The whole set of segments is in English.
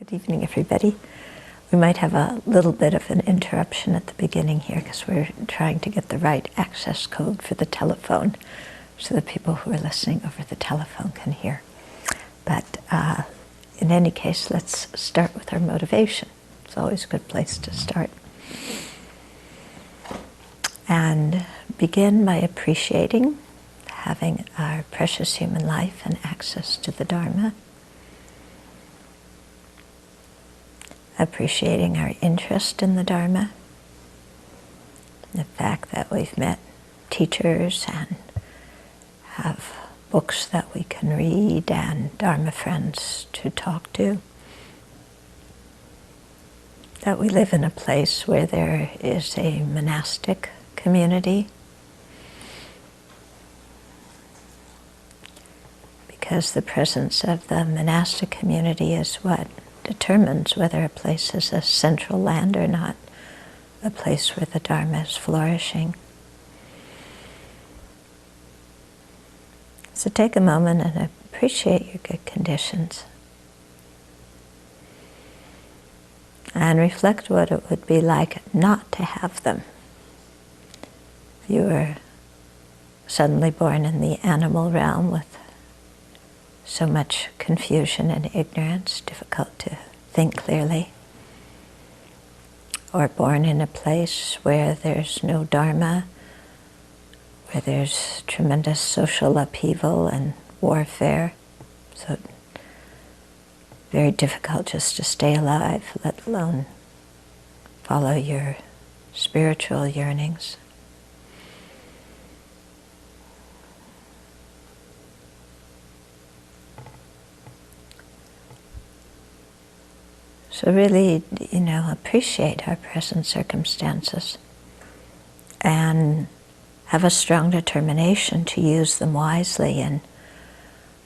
Good evening, everybody. We might have a little bit of an interruption at the beginning here because we're trying to get the right access code for the telephone so that people who are listening over the telephone can hear. But in any case, let's start with our motivation. It's always a good place to start. And begin by appreciating having our precious human life and access to the Dharma. Appreciating our interest in the Dharma, the fact that we've met teachers and have books that we can read and Dharma friends to talk to, that we live in a place where there is a monastic community, because the presence of the monastic community is what determines whether a place is a central land or not, a place where the Dharma is flourishing. So take a moment and appreciate your good conditions. And reflect what it would be like not to have them. If you were suddenly born in the animal realm with so much confusion and ignorance, difficult to think clearly. Or born in a place where there's no Dharma, where there's tremendous social upheaval and warfare. So very difficult just to stay alive, let alone follow your spiritual yearnings. So really, appreciate our present circumstances and have a strong determination to use them wisely and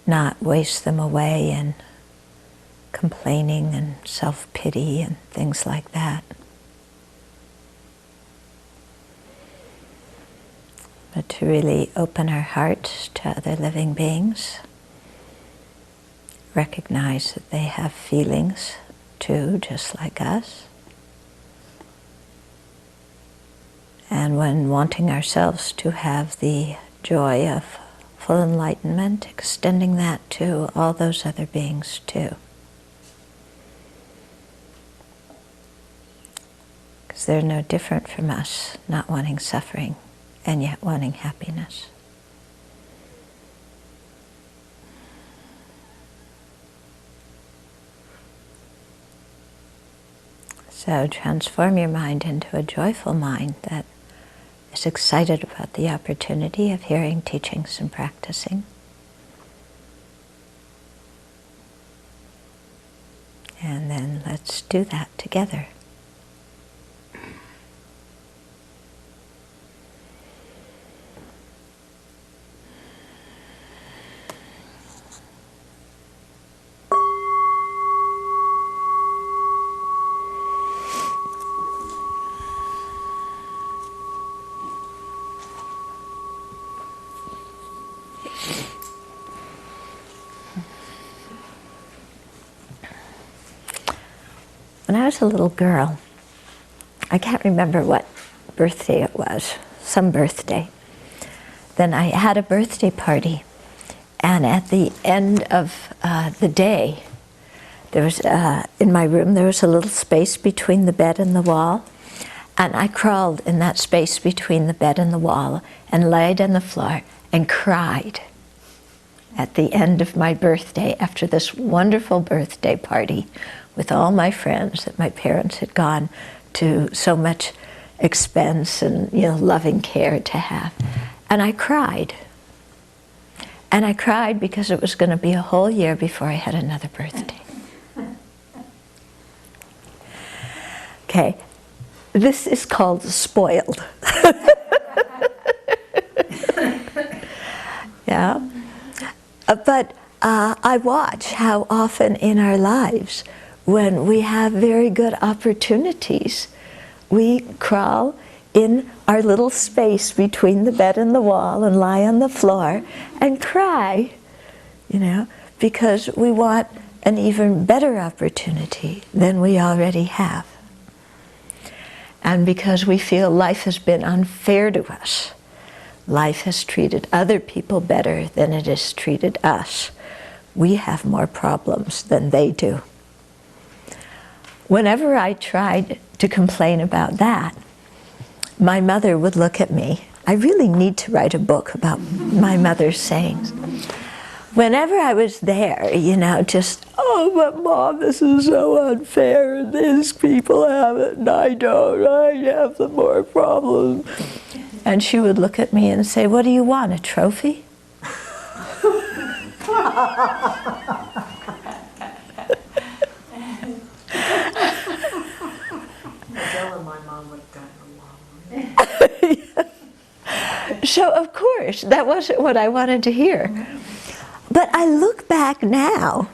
not waste them away in complaining and self-pity and things like that. But to really open our hearts to other living beings, recognize that they have feelings too, just like us. And when wanting ourselves to have the joy of full enlightenment, extending that to all those other beings too. Because they're no different from us, not wanting suffering and yet wanting happiness. So transform your mind into a joyful mind that is excited about the opportunity of hearing teachings and practicing. And then let's do that together. When I was a little girl, I can't remember what birthday it was, some birthday. Then I had a birthday party, and at the end of the day, there was, in my room, there was a little space between the bed and the wall, and I crawled in that space between the bed and the wall and laid on the floor and cried at the end of my birthday after this wonderful birthday party with all my friends that my parents had gone to so much expense and loving care to have. And I cried. And I cried because it was going to be a whole year before I had another birthday. Okay, this is called spoiled. Yeah, but I watch how often in our lives, when we have very good opportunities, we crawl in our little space between the bed and the wall and lie on the floor and cry, because we want an even better opportunity than we already have. And because we feel life has been unfair to us, life has treated other people better than it has treated us, we have more problems than they do. Whenever I tried to complain about that, my mother would look at me. I really need to write a book about my mother's sayings. Whenever I was there, you know, just, oh, but Mom, this is so unfair, and these people have it, and I don't, I have the more problems. And she would look at me and say, what do you want, a trophy? My mom would have gotten along. So, of course, that wasn't what I wanted to hear. But I look back now,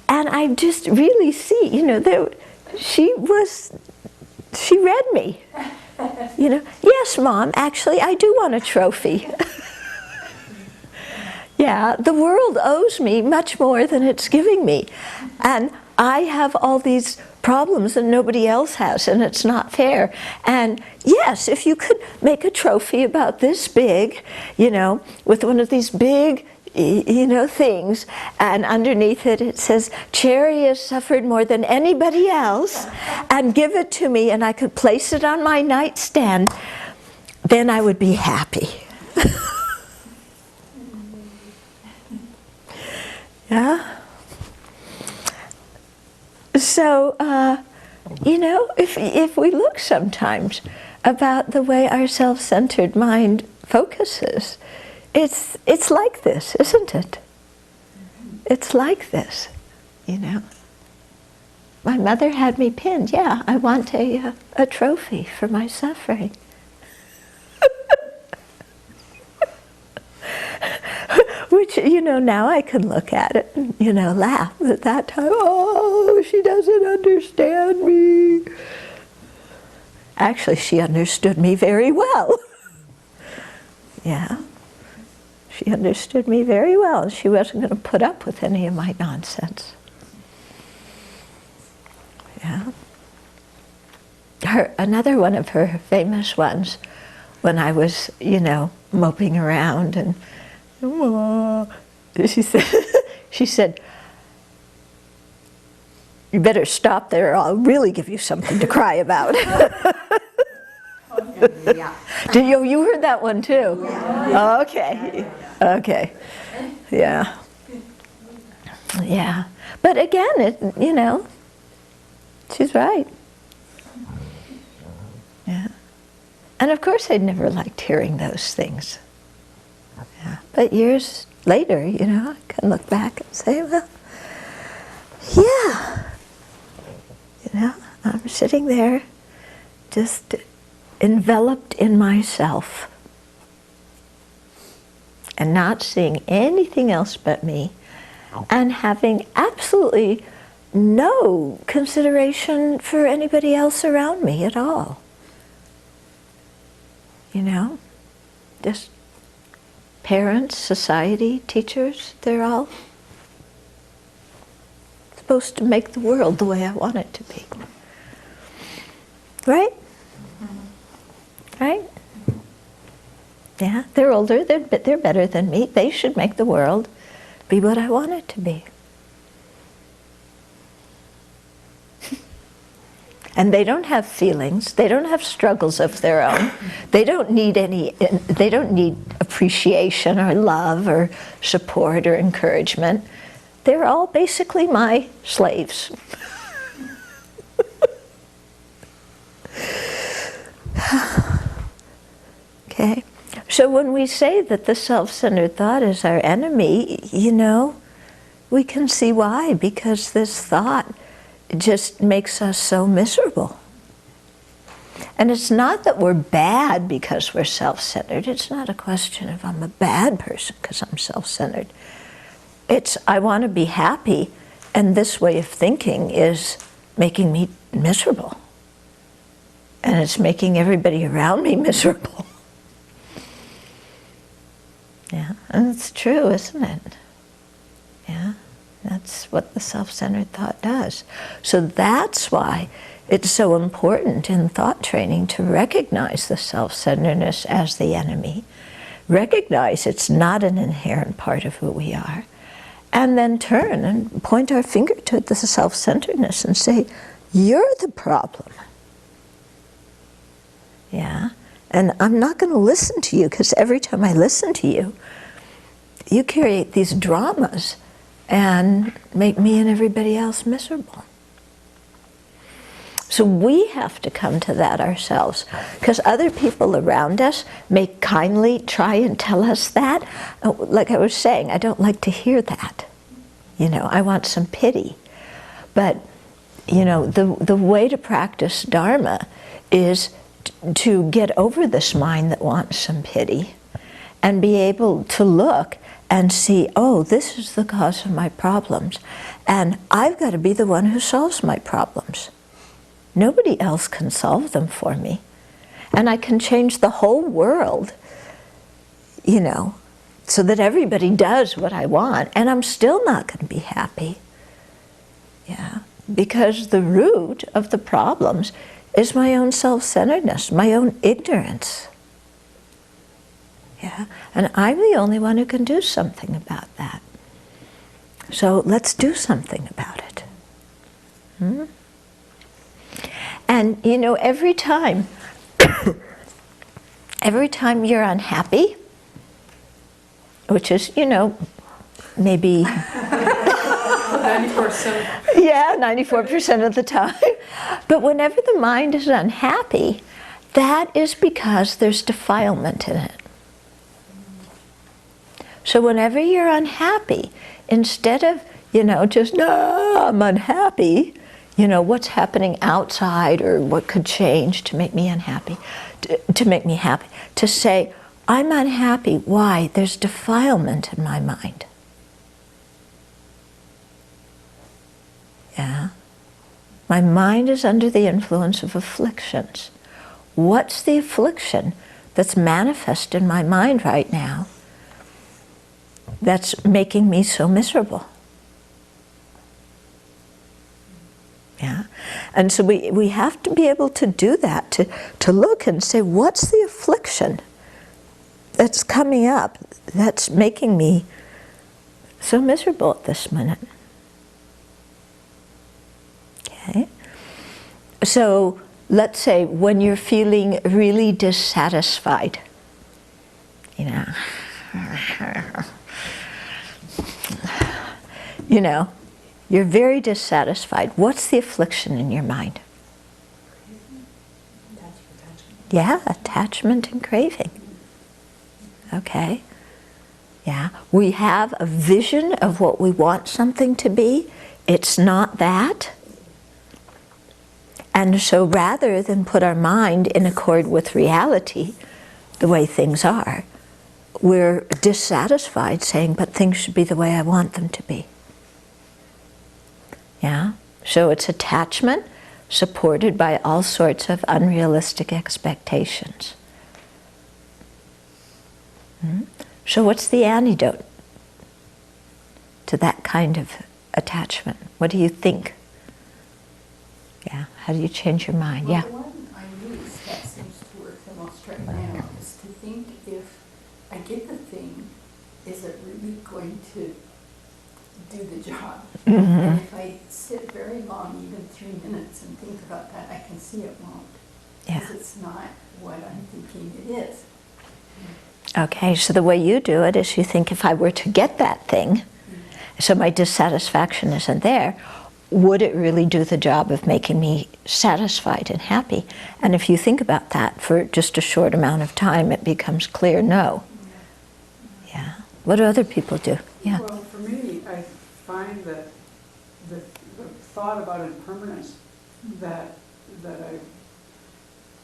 and I just really see, you know, she read me. You know, yes, Mom, actually, I do want a trophy. Yeah, the world owes me much more than it's giving me. And I have all these problems that nobody else has, and it's not fair. And yes, if you could make a trophy about this big, you know, with one of these big, you know, things, and underneath it, it says, Cherry has suffered more than anybody else, and give it to me, and I could place it on my nightstand, then I would be happy. Yeah? So, you know, if we look sometimes about the way our self-centered mind focuses, it's like this, isn't it? It's like this, you know. My mother had me pinned. Yeah, I want a trophy for my suffering. Which, you know, now I can look at it and, you know, laugh. But at that time, oh, she doesn't understand me. Actually, she understood me very well. Yeah. She understood me very well. She wasn't going to put up with any of my nonsense. Yeah. Another one of her famous ones, when I was, you know, moping around and she said, you better stop there or I'll really give you something to cry about. Yeah. Did you heard that one too? Yeah. Okay. Okay. Yeah. Yeah. But again, you know, she's right. Yeah. And of course I'd never liked hearing those things. Yeah. But years later, you know, I can look back and say, well, yeah. You know, I'm sitting there just enveloped in myself and not seeing anything else but me and having absolutely no consideration for anybody else around me at all. You know, just parents, society, teachers, they're all supposed to make the world the way I want it to be. Right? Right? Yeah, they're older, they're better than me. They should make the world be what I want it to be. And they don't have feelings, they don't have struggles of their own. They don't need appreciation or love or support or encouragement. They're all basically my slaves. Okay, so when we say that the self-centered thought is our enemy, you know, we can see why, because this thought just makes us so miserable. And it's not that we're bad because we're self-centered. It's not a question of I'm a bad person because I'm self-centered. It's I want to be happy, and this way of thinking is making me miserable. And it's making everybody around me miserable. Yeah, and it's true, isn't it? Yeah, That's what the self-centered thought does. So that's why it's so important in thought training to recognize the self-centeredness as the enemy, recognize it's not an inherent part of who we are, and then turn and point our finger to the self-centeredness and say, you're the problem. Yeah? And I'm not going to listen to you, because every time I listen to you, you create these dramas and make me and everybody else miserable. So we have to come to that ourselves, because other people around us may kindly try and tell us that. Like I was saying, I don't like to hear that. You know, I want some pity. But, you know, the way to practice Dharma is to get over this mind that wants some pity and be able to look and see, oh, this is the cause of my problems, and I've got to be the one who solves my problems. Nobody else can solve them for me. And I can change the whole world, you know, so that everybody does what I want, and I'm still not going to be happy. Yeah, because the root of the problems is my own self-centeredness, my own ignorance. Yeah, and I'm the only one who can do something about that. So let's do something about it. And you know, every time you're unhappy, which is, you know, maybe 94%. yeah, 94% of the time. But whenever the mind is unhappy, that is because there's defilement in it. So whenever you're unhappy, instead of, you know, just, no, I'm unhappy, you know, what's happening outside or what could change to make me unhappy, to make me happy, to say, I'm unhappy. Why? There's defilement in my mind. Yeah. My mind is under the influence of afflictions. What's the affliction that's manifest in my mind right now that's making me so miserable? Yeah. And so we have to be able to do that, to look and say, what's the affliction that's coming up that's making me so miserable at this minute? Okay. So let's say when you're feeling really dissatisfied, you know, you're very dissatisfied. What's the affliction in your mind? Yeah, attachment and craving. Okay. Yeah, we have a vision of what we want something to be. It's not that. And so rather than put our mind in accord with reality, the way things are, we're dissatisfied saying, but things should be the way I want them to be. Yeah? So it's attachment supported by all sorts of unrealistic expectations. So what's the antidote to that kind of attachment? What do you think? Yeah, how do you change your mind? Well, Yeah. the one I use that seems to work the most right now is to think, if I get the thing, is it really going to do the job? And if I sit very long, even 3 minutes, and think about that, I can see it won't. Yeah. Because it's not what I'm thinking it is. Okay, so the way you do it is you think, if I were to get that thing, so my dissatisfaction isn't there, would it really do the job of making me satisfied and happy? And if you think about that for just a short amount of time, it becomes clear, no. Yeah. What do other people do? Yeah. Well, for me, I find that the thought about impermanence that I,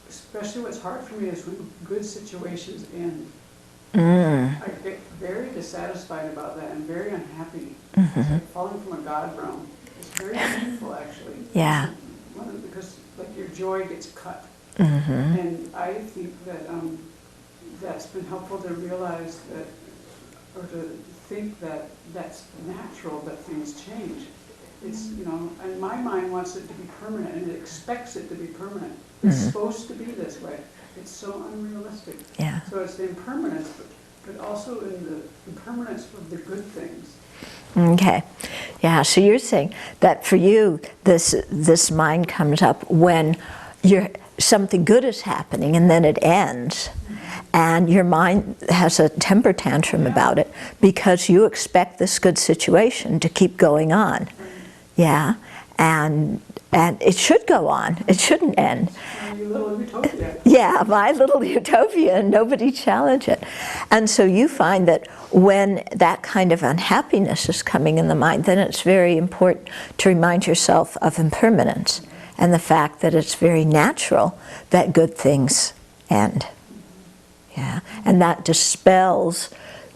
especially what's hard for me is when good situations end. I get very dissatisfied about that and very unhappy. It's like falling from a God realm. It's very painful, actually. Yeah. Because like your joy gets cut. And I think that that's been helpful to realize that, or to think that that's natural, that things change. It's, you know, and my mind wants it to be permanent, and it expects it to be permanent. It's supposed to be this way. It's so unrealistic. Yeah. So it's the impermanence, but also in the impermanence of the good things. Okay. Yeah, so you're saying that for you, this mind comes up when something good is happening and then it ends. And your mind has a temper tantrum about it because you expect this good situation to keep going on. Yeah. And it should go on. It shouldn't end. Your little utopia. Yeah, my little utopia, and nobody challenge it. And so you find that when that kind of unhappiness is coming in the mind, then it's very important to remind yourself of impermanence and the fact that it's very natural that good things end. Yeah, and that dispels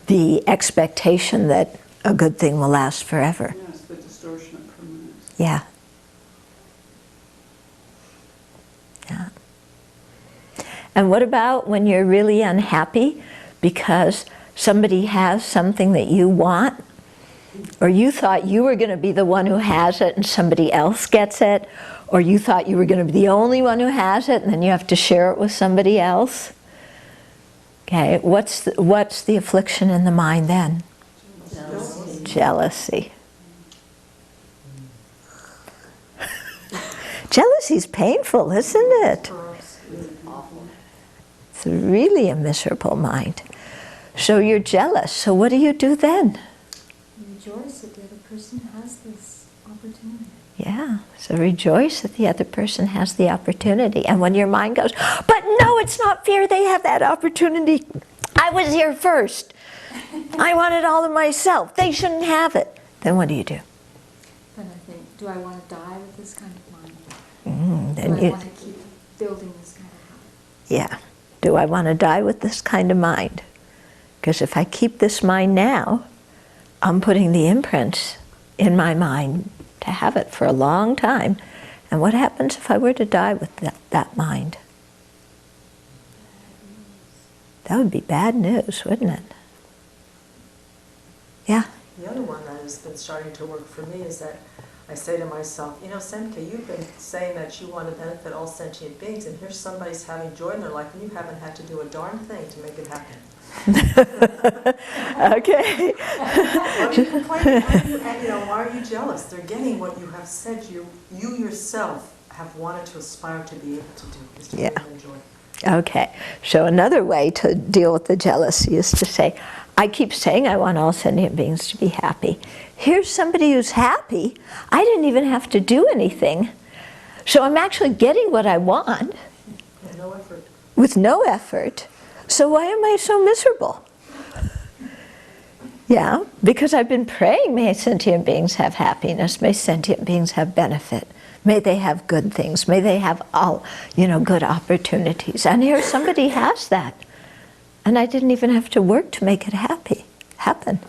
the expectation that a good thing will last forever. Yes, the distortion of permanence. Yeah. Yeah. And what about when you're really unhappy because somebody has something that you want, or you thought you were going to be the one who has it and somebody else gets it, or you thought you were going to be the only one who has it and then you have to share it with somebody else? Okay, what's the affliction in the mind then? Jealousy. Jealousy. Jealousy's painful, isn't it? It's really a miserable mind. So you're jealous. So what do you do then? Rejoice that the other person has this opportunity. Yeah, so rejoice that the other person has the opportunity. And when your mind goes, but no, it's not fair, they have that opportunity. I was here first. I want it all to myself. They shouldn't have it. Then what do you do? Then I think, do I want to die with this kind of mind? Then Do I want to keep building this kind of habit? Yeah. Do I want to die with this kind of mind? Because if I keep this mind now, I'm putting the imprints in my mind to have it for a long time. And what happens if I were to die with that mind? That would be bad news, wouldn't it? Yeah. The other one that has been starting to work for me is that I say to myself, you know, Semke, you've been saying that you want to benefit all sentient beings, and here's somebody's having joy in their life, and you haven't had to do a darn thing to make it happen. Okay. What are you complaining? Why are you jealous? They're getting what you have said you yourself have wanted to aspire to be able to do, is to bring them joy. Okay. So another way to deal with the jealousy is to say, I keep saying I want all sentient beings to be happy. Here's somebody who's happy. I didn't even have to do anything. So I'm actually getting what I want. With no effort. With no effort. So why am I so miserable? Yeah, because I've been praying, may sentient beings have happiness, may sentient beings have benefit, may they have good things, may they have all, good opportunities. And here somebody has that. And I didn't even have to work to make it happen.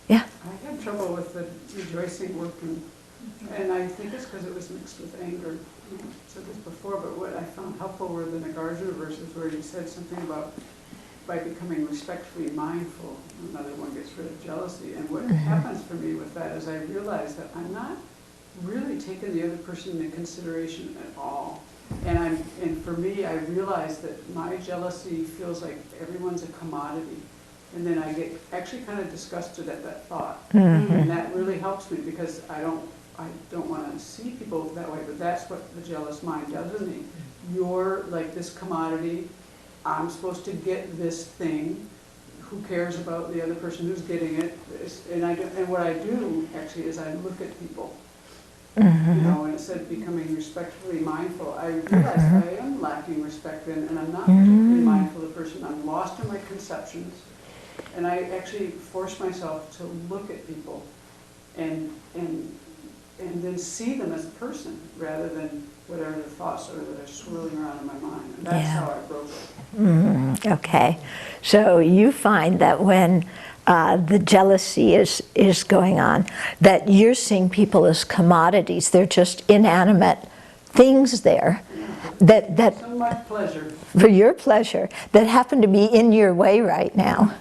Yeah. I had trouble with the rejoicing working, and I think it's because it was mixed with anger. I said this before, but what I found helpful were the Nagarjuna verses where he said something about by becoming respectfully mindful, another one gets rid of jealousy. And what happens for me with that is I realize that I'm not really taking the other person into consideration at all. And for me, I realize that my jealousy feels like everyone's a commodity. And then I get actually kind of disgusted at that thought. And that really helps me because I don't want to see people that way, but that's what the jealous mind does to me. You're like this commodity. I'm supposed to get this thing. Who cares about the other person who's getting it? And what I do actually is I look at people. And it said becoming respectfully mindful. I realize I am lacking respect and I'm not particularly mindful of the person. I'm lost in my conceptions. And I actually force myself to look at people and then see them as a person rather than whatever the thoughts are that are swirling around in my mind. And that's how I broke it. Okay. So you find that when the jealousy is going on, that you're seeing people as commodities. They're just inanimate things there. That So much pleasure. for your pleasure, that happen to be in your way right now.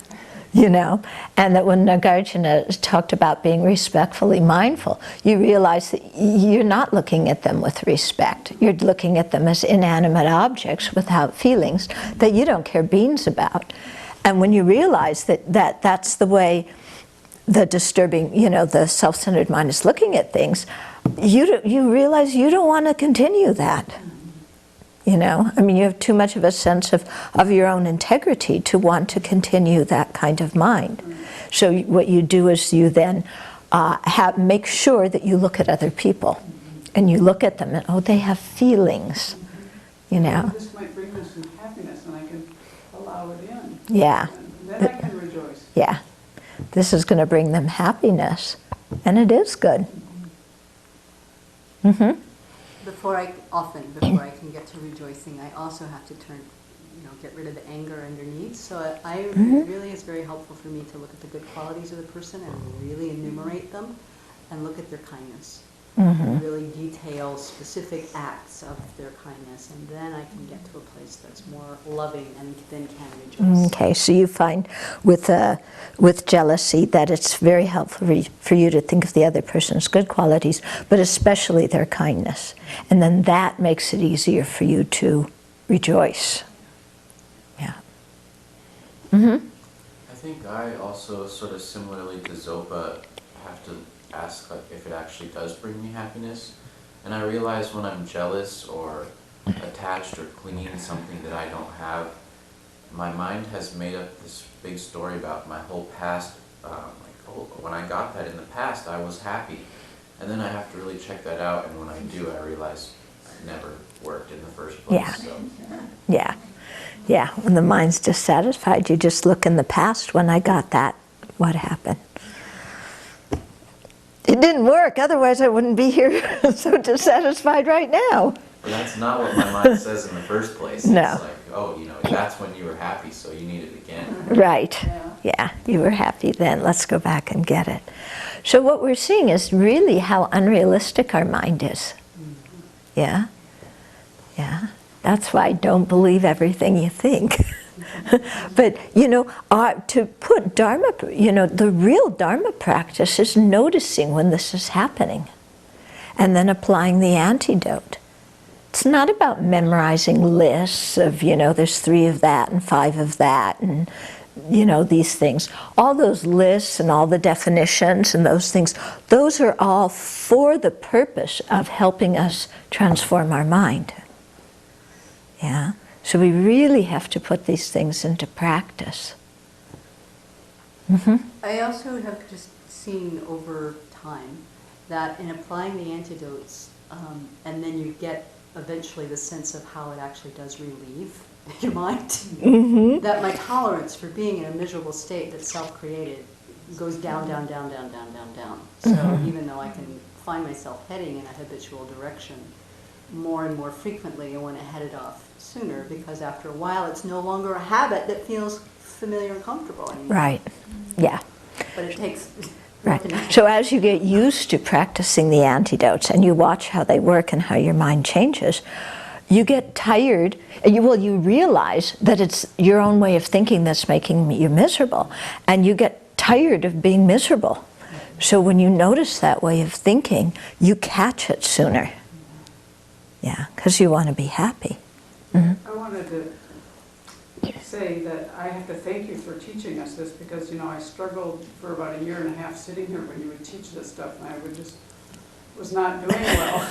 you know, and that when Nagarjuna talked about being respectfully mindful, you realize that you're not looking at them with respect. You're looking at them as inanimate objects without feelings that you don't care beans about. And when you realize that that's the way the disturbing, you know, the self-centered mind is looking at things, you realize you don't want to continue that. You know, I mean, you have too much of a sense of your own integrity to want to continue that kind of mind. So what you do is you then make sure that you look at other people, and you look at them and, oh, they have feelings, you know. This might bring them some happiness, and I can allow it in. Yeah. And then I can rejoice. Yeah. This is going to bring them happiness, and it is good. Mm-hmm. Before I can get to rejoicing, I also have to get rid of the anger underneath. So it really is very helpful for me to look at the good qualities of the person and really enumerate them and look at their kindness. And really detail specific acts of their kindness, and then I can get to a place that's more loving and then can rejoice. Okay, so you find with jealousy that it's very helpful for you to think of the other person's good qualities, but especially their kindness. And then that makes it easier for you to rejoice. Yeah. Mm-hmm. I think I also, sort of similarly to Zopa, have to ask if it actually does bring me happiness. And I realize when I'm jealous or attached or clinging to something that I don't have, my mind has made up this big story about my whole past. When I got that in the past, I was happy. And then I have to really check that out, and when I do, I realize it never worked in the first place. Yeah. So. Yeah. Yeah, when the mind's dissatisfied, you just look in the past, when I got that, what happened? It didn't work, otherwise I wouldn't be here so dissatisfied right now. But that's not what my mind says in the first place. No. It's like, that's when you were happy, so you need it again. Right. Yeah, you were happy then. Let's go back and get it. So what we're seeing is really how unrealistic our mind is. Yeah? Yeah. That's why don't believe everything you think. But, to put Dharma, the real Dharma practice is noticing when this is happening and then applying the antidote. It's not about memorizing lists of, there's 3 of that and 5 of that and, these things. All those lists and all the definitions and those things, those are all for the purpose of helping us transform our mind. Yeah? So we really have to put these things into practice. Mm-hmm. I also have just seen over time that in applying the antidotes, and then you get eventually the sense of how it actually does relieve your mind, that my tolerance for being in a miserable state that's self-created goes down, down, down, down, down, down, down. So even though I can find myself heading in a habitual direction, more and more frequently I want to head it off sooner, because after a while it's no longer a habit that feels familiar and comfortable anymore. Right. Yeah. But it takes... Right. So as you get used to practicing the antidotes and you watch how they work and how your mind changes, you get tired, you realize that it's your own way of thinking that's making you miserable, and you get tired of being miserable. So when you notice that way of thinking, you catch it sooner. Yeah, because you want to be happy. Mm-hmm. I wanted to say that I have to thank you for teaching us this, because I struggled for about 1.5 years sitting here when you would teach this stuff, and I was not doing well.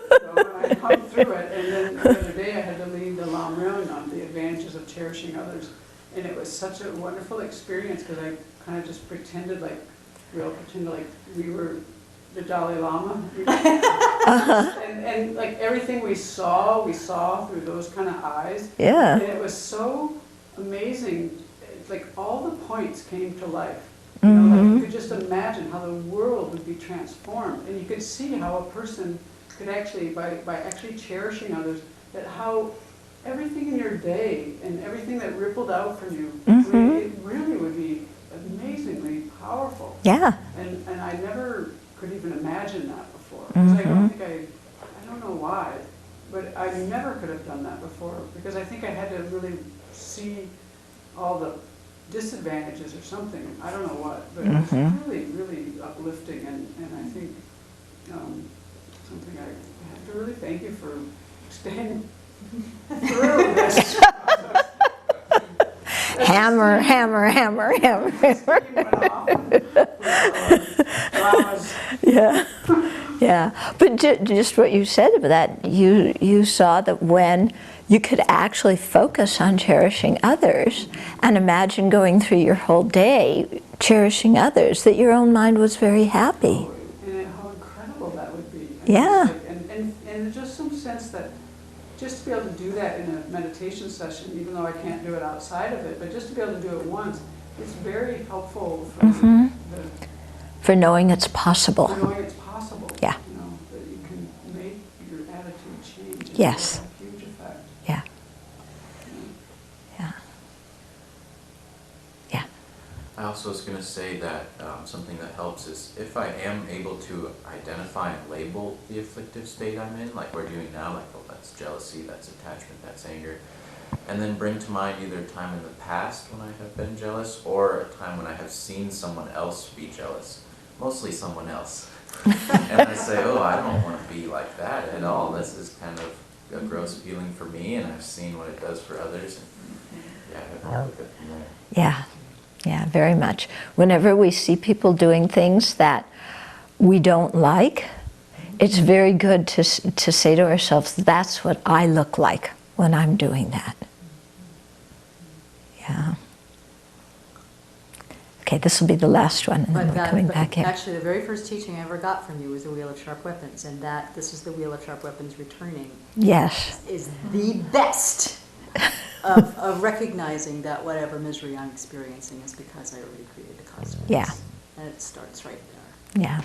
So when I come through it, and then the other day I had to lead the Lam Rin on the advantages of cherishing others, and it was such a wonderful experience, because I kind of just pretended like we were the Dalai Lama. And like everything we saw through those kind of eyes. Yeah. And it was so amazing. It's like all the points came to life. Like you could just imagine how the world would be transformed. And you could see how a person could actually, by actually cherishing others, that how everything in your day and everything that rippled out from you, I mean, it really would be amazingly powerful. Yeah. And I never could even imagine that before. Because I don't know why, but I never could have done that before, because I think I had to really see all the disadvantages or something, I don't know what, but it's really, really uplifting, and I think something I have to really thank you for staying through this. Hammer, hammer, hammer, hammer, hammer. Yeah, yeah. But just what you said about that, you saw that when you could actually focus on cherishing others and imagine going through your whole day cherishing others, that your own mind was very happy. And how incredible that would be. Yeah. And just some sense that just to be able to do that in a meditation session, even though I can't do it outside of it, but just to be able to do it once, it's very helpful for For knowing it's possible. for knowing it's possible. Yeah. You know, that you can make your attitude change. And Yes. have a huge effect. Yeah, You know. yeah, yeah. I also was going to say that something that helps is if I am able to identify and label the afflictive state I'm in, like we're doing now, like, oh, that's jealousy, that's attachment, that's anger, and then bring to mind either a time in the past when I have been jealous or a time when I have seen someone else be jealous, mostly someone else. And I say, oh, I don't want to be like that at all. This is kind of a gross feeling for me, and I've seen what it does for others. And yeah, I have to look at it from there. Yeah, yeah, very much. Whenever we see people doing things that we don't like, it's very good to say to ourselves, that's what I look like when I'm doing that. Yeah. Okay, this will be the last one, and then we're coming back in. Actually, the very first teaching I ever got from you was the Wheel of Sharp Weapons, and this is the Wheel of Sharp Weapons returning. Yes. Is the best of recognizing that whatever misery I'm experiencing is because I already created the consequence. Yeah. And it starts right there. Yeah.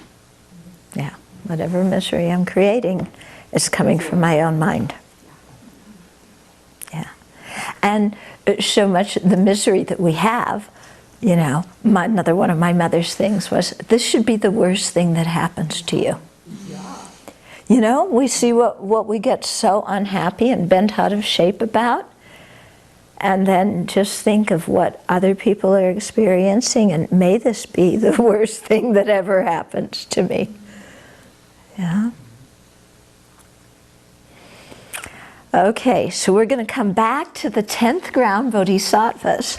Yeah. Whatever misery I'm creating is coming from my own mind. Yeah. And so much the misery that we have, you know, another one of my mother's things was, this should be the worst thing that happens to you. Yeah. You know, we see what we get so unhappy and bent out of shape about, and then just think of what other people are experiencing, and may this be the worst thing that ever happens to me. Yeah. Okay, so we're going to come back to the 10th ground bodhisattvas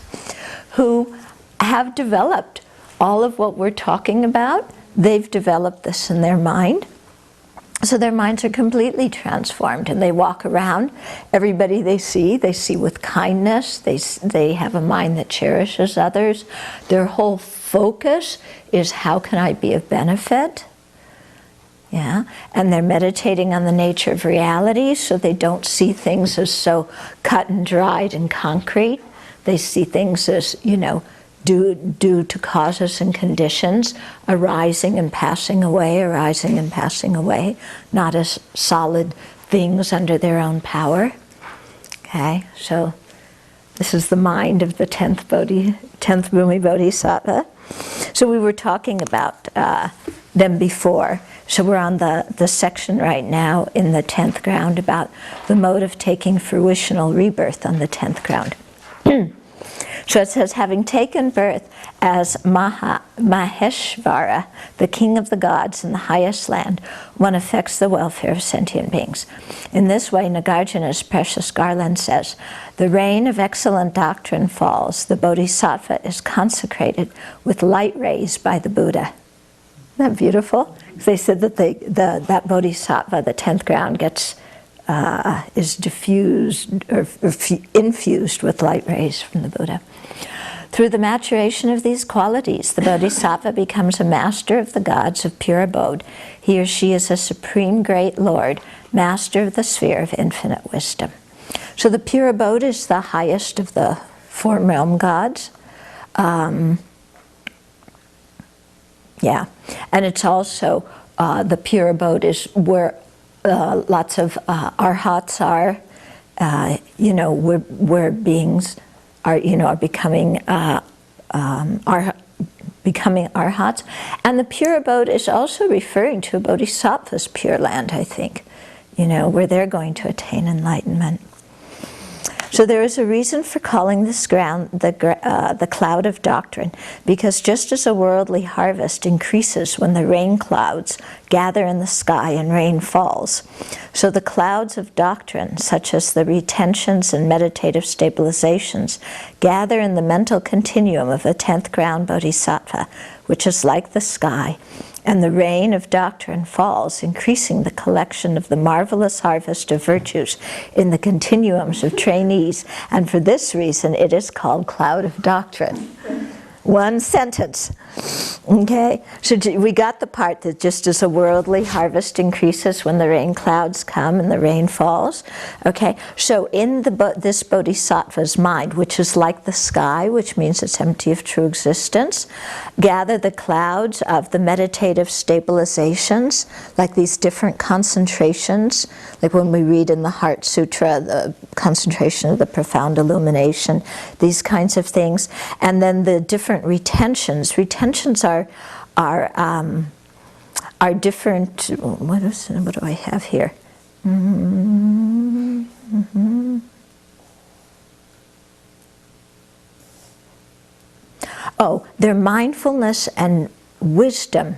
who have developed all of what we're talking about. They've developed this in their mind. So their minds are completely transformed, and they walk around. Everybody they see with kindness. They have a mind that cherishes others. Their whole focus is, how can I be of benefit? Yeah, and they're meditating on the nature of reality, so they don't see things as so cut and dried and concrete. They see things as, you know, due to causes and conditions, arising and passing away, not as solid things under their own power. Okay, so this is the mind of the 10th Bhumi Bodhisattva. So we were talking about them before. So we're on the section right now in the 10th ground about the mode of taking fruitional rebirth on the 10th ground. So it says, having taken birth as Maheshvara, the king of the gods in the highest land, one affects the welfare of sentient beings. In this way, Nagarjuna's precious garland says, the rain of excellent doctrine falls, the bodhisattva is consecrated with light rays by the Buddha. Isn't that beautiful? They said that that bodhisattva, the 10th ground, is diffused or infused with light rays from the Buddha. Through the maturation of these qualities, the bodhisattva becomes a master of the gods of pure abode. He or she is a supreme great lord, master of the sphere of infinite wisdom. So the pure abode is the highest of the four realm gods. Yeah, and it's also, the pure abode is where lots of arhats are, you know, where beings are, you know, are becoming arhats. And the pure abode is also referring to a bodhisattva's pure land, I think, you know, where they're going to attain enlightenment. So there is a reason for calling this ground the cloud of doctrine, because just as a worldly harvest increases when the rain clouds gather in the sky and rain falls, so the clouds of doctrine, such as the retentions and meditative stabilizations, gather in the mental continuum of the 10th ground bodhisattva, which is like the sky, and the rain of doctrine falls, increasing the collection of the marvelous harvest of virtues in the continuums of trainees, and for this reason it is called cloud of doctrine. One sentence. Okay, so we got the part that just as a worldly harvest increases when the rain clouds come and the rain falls. Okay, so in this bodhisattva's mind, which is like the sky, which means it's empty of true existence, gather the clouds of the meditative stabilizations, like these different concentrations, like when we read in the Heart Sutra, the concentration of the profound illumination, these kinds of things, and then the different retentions. Retentions are different. What do I have here? Oh, they're mindfulness and wisdom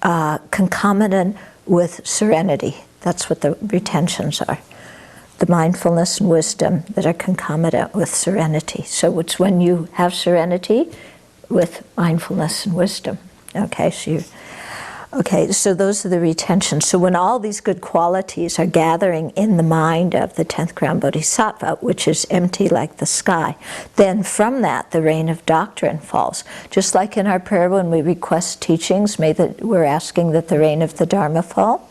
concomitant with serenity. That's what the retentions are. The mindfulness and wisdom that are concomitant with serenity. So it's when you have serenity with mindfulness and wisdom. Okay, so those are the retentions. So when all these good qualities are gathering in the mind of the 10th ground bodhisattva, which is empty like the sky, then from that the rain of doctrine falls. Just like in our prayer when we request teachings, we're asking that the rain of the Dharma fall.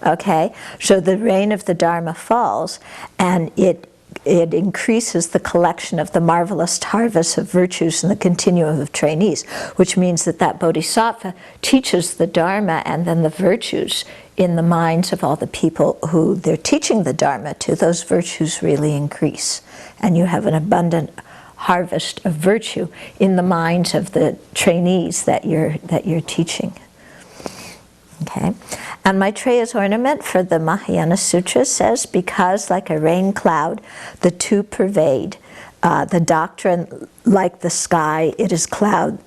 Okay, so the rain of the Dharma falls, and it increases the collection of the marvelous harvest of virtues in the continuum of trainees, which means that bodhisattva teaches the Dharma and then the virtues in the minds of all the people who they're teaching the Dharma to. Those virtues really increase, and you have an abundant harvest of virtue in the minds of the trainees that you're teaching. Okay, and Maitreya's ornament for the Mahayana Sutra says, because like a rain cloud, the two pervade the doctrine like the sky, it is called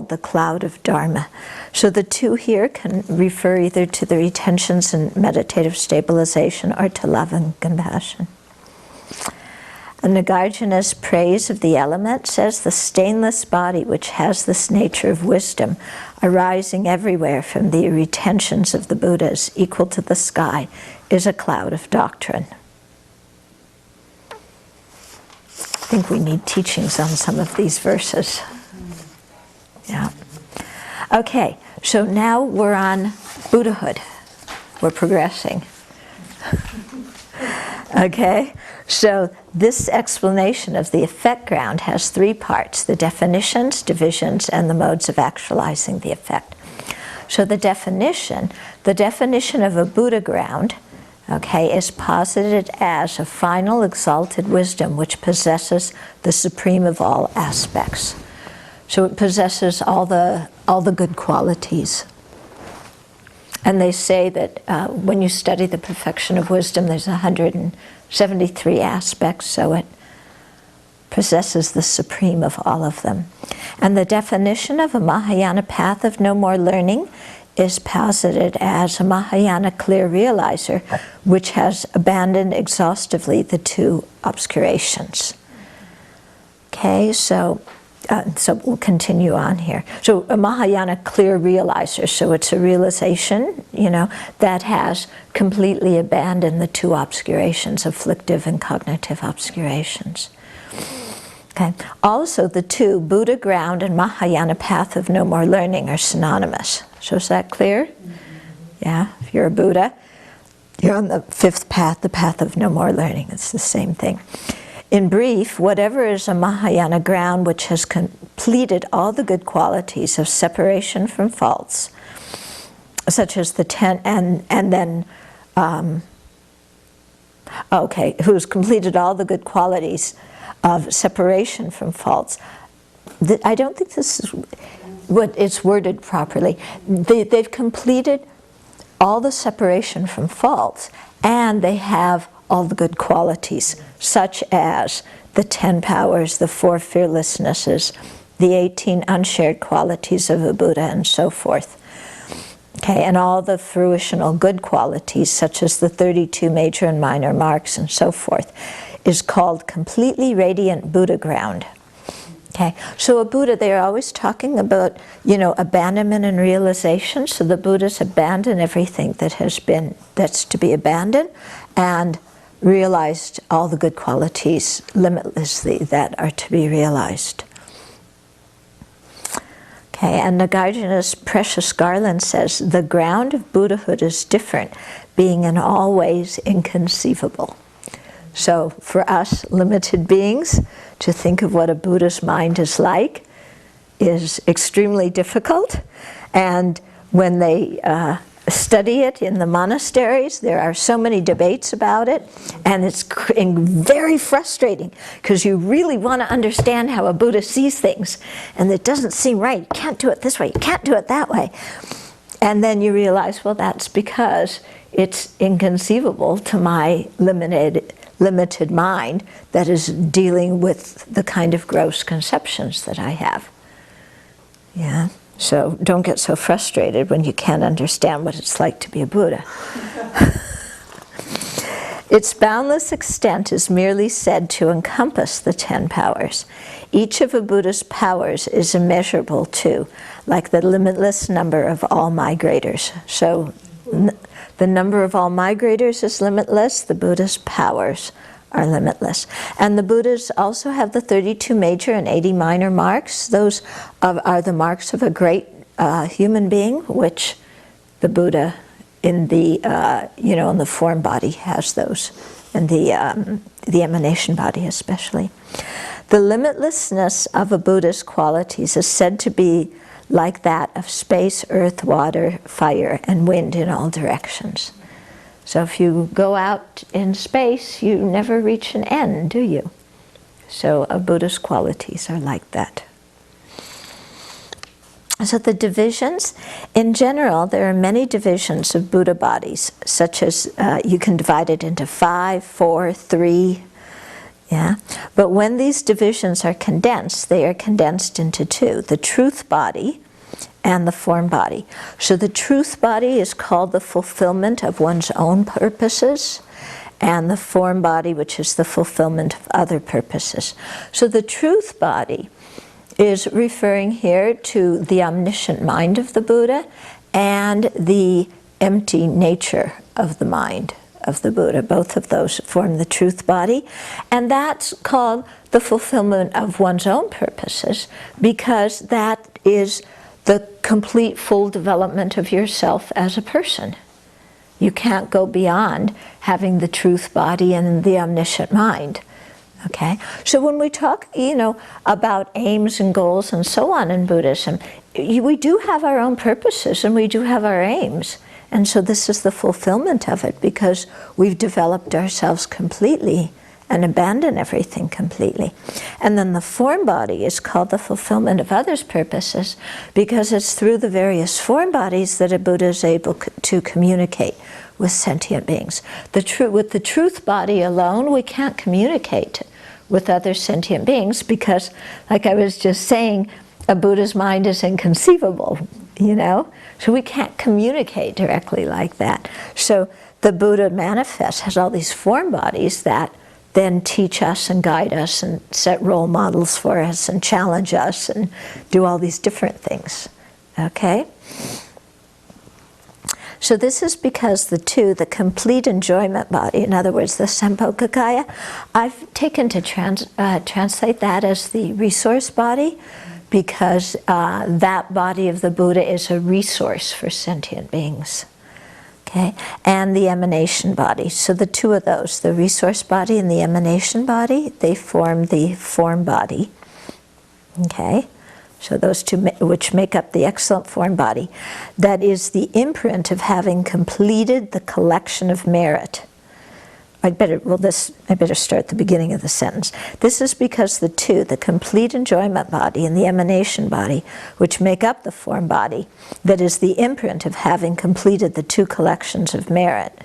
the cloud of Dharma. So the two here can refer either to the retentions and meditative stabilization or to love and compassion. And Nagarjuna's praise of the element says, the stainless body which has this nature of wisdom arising everywhere from the retentions of the Buddhas equal to the sky is a cloud of doctrine. I think we need teachings on some of these verses. Yeah. Okay, so now we're on Buddhahood. We're progressing. Okay, so this explanation of the effect ground has three parts: the definitions, divisions, and the modes of actualizing the effect. So the definition of a Buddha ground, okay, is posited as a final exalted wisdom which possesses the supreme of all aspects. So it possesses all the good qualities. And they say that when you study the perfection of wisdom, there's 173 aspects, so it possesses the supreme of all of them. And the definition of a Mahayana path of no more learning is posited as a Mahayana clear realizer, which has abandoned exhaustively the two obscurations. Okay, so we'll continue on here. So a Mahayana clear realizer, so it's a realization, that has completely abandoned the two obscurations, afflictive and cognitive obscurations. Okay. Also, the two, Buddha ground and Mahayana path of no more learning, are synonymous. So is that clear? Mm-hmm. Yeah, if you're a Buddha, you're on the fifth path, the path of no more learning. It's the same thing. In brief, whatever is a Mahayana ground which has completed all the good qualities of separation from faults, such as the who's completed all the good qualities of separation from faults. I don't think this is what it's worded properly. They've completed all the separation from faults, and they have all the good qualities, such as the 10 powers, the 4 fearlessnesses, the 18 unshared qualities of a Buddha, and so forth. Okay, and all the fruitional good qualities, such as the 32 major and minor marks and so forth, is called completely radiant Buddha ground. Okay, so a Buddha, they're always talking about, abandonment and realization. So the Buddhas abandon everything that's to be abandoned, and realized all the good qualities limitlessly that are to be realized. Okay, and Nagarjuna's Precious Garland says, the ground of Buddhahood is different, being in all ways inconceivable. So for us limited beings, to think of what a Buddha's mind is like is extremely difficult. And when they study it in the monasteries, there are so many debates about it, and it's very frustrating, because you really want to understand how a Buddha sees things, and it doesn't seem right. You can't do it this way, you can't do it that way. And then you realize, well, that's because it's inconceivable to my limited mind that is dealing with the kind of gross conceptions that I have. Yeah. So don't get so frustrated when you can't understand what it's like to be a Buddha. Its boundless extent is merely said to encompass the 10 powers. Each of a Buddha's powers is immeasurable too, like the limitless number of all migrators. So the number of all migrators is limitless, the Buddha's powers are limitless. And the Buddhas also have the 32 major and 80 minor marks. Those are the marks of a great human being, which the Buddha in the in the form body has those, and the emanation body especially. The limitlessness of a Buddha's qualities is said to be like that of space, earth, water, fire, and wind in all directions. So if you go out in space, you never reach an end, do you? So a Buddha's qualities are like that. So the divisions, in general, there are many divisions of Buddha bodies, such as you can divide it into 5, 4, 3, yeah. But when these divisions are condensed, they are condensed into 2, the truth body and the form body. So the truth body is called the fulfillment of one's own purposes, and the form body, which is the fulfillment of other purposes. So the truth body is referring here to the omniscient mind of the Buddha and the empty nature of the mind of the Buddha. Both of those form the truth body, and that's called the fulfillment of one's own purposes, because that is the complete full development of yourself as a person. You can't go beyond having the truth body and the omniscient mind. Okay, so when we talk, about aims and goals and so on in Buddhism, we do have our own purposes and we do have our aims. And so this is the fulfillment of it, because we've developed ourselves completely and abandoned everything completely. And then the form body is called the fulfillment of others' purposes, because it's through the various form bodies that a Buddha is able to communicate with sentient beings. With the truth body alone, we can't communicate with other sentient beings, because, like I was just saying, a Buddha's mind is inconceivable, So we can't communicate directly like that. So the Buddha manifest has all these form bodies that then teach us and guide us and set role models for us and challenge us and do all these different things. Okay? So this is because the complete enjoyment body, in other words, the Sambhogakaya, I've taken to translate that as the resource body, because that body of the Buddha is a resource for sentient beings. Okay, and the emanation body. So the two of those, the resource body and the emanation body, they form the form body. Okay, so those two, which make up the excellent form body, that is the imprint of having completed the collection of merit. I better start at the beginning of the sentence. This is because the complete enjoyment body and the emanation body, which make up the form body, that is the imprint of having completed the 2 collections of merit,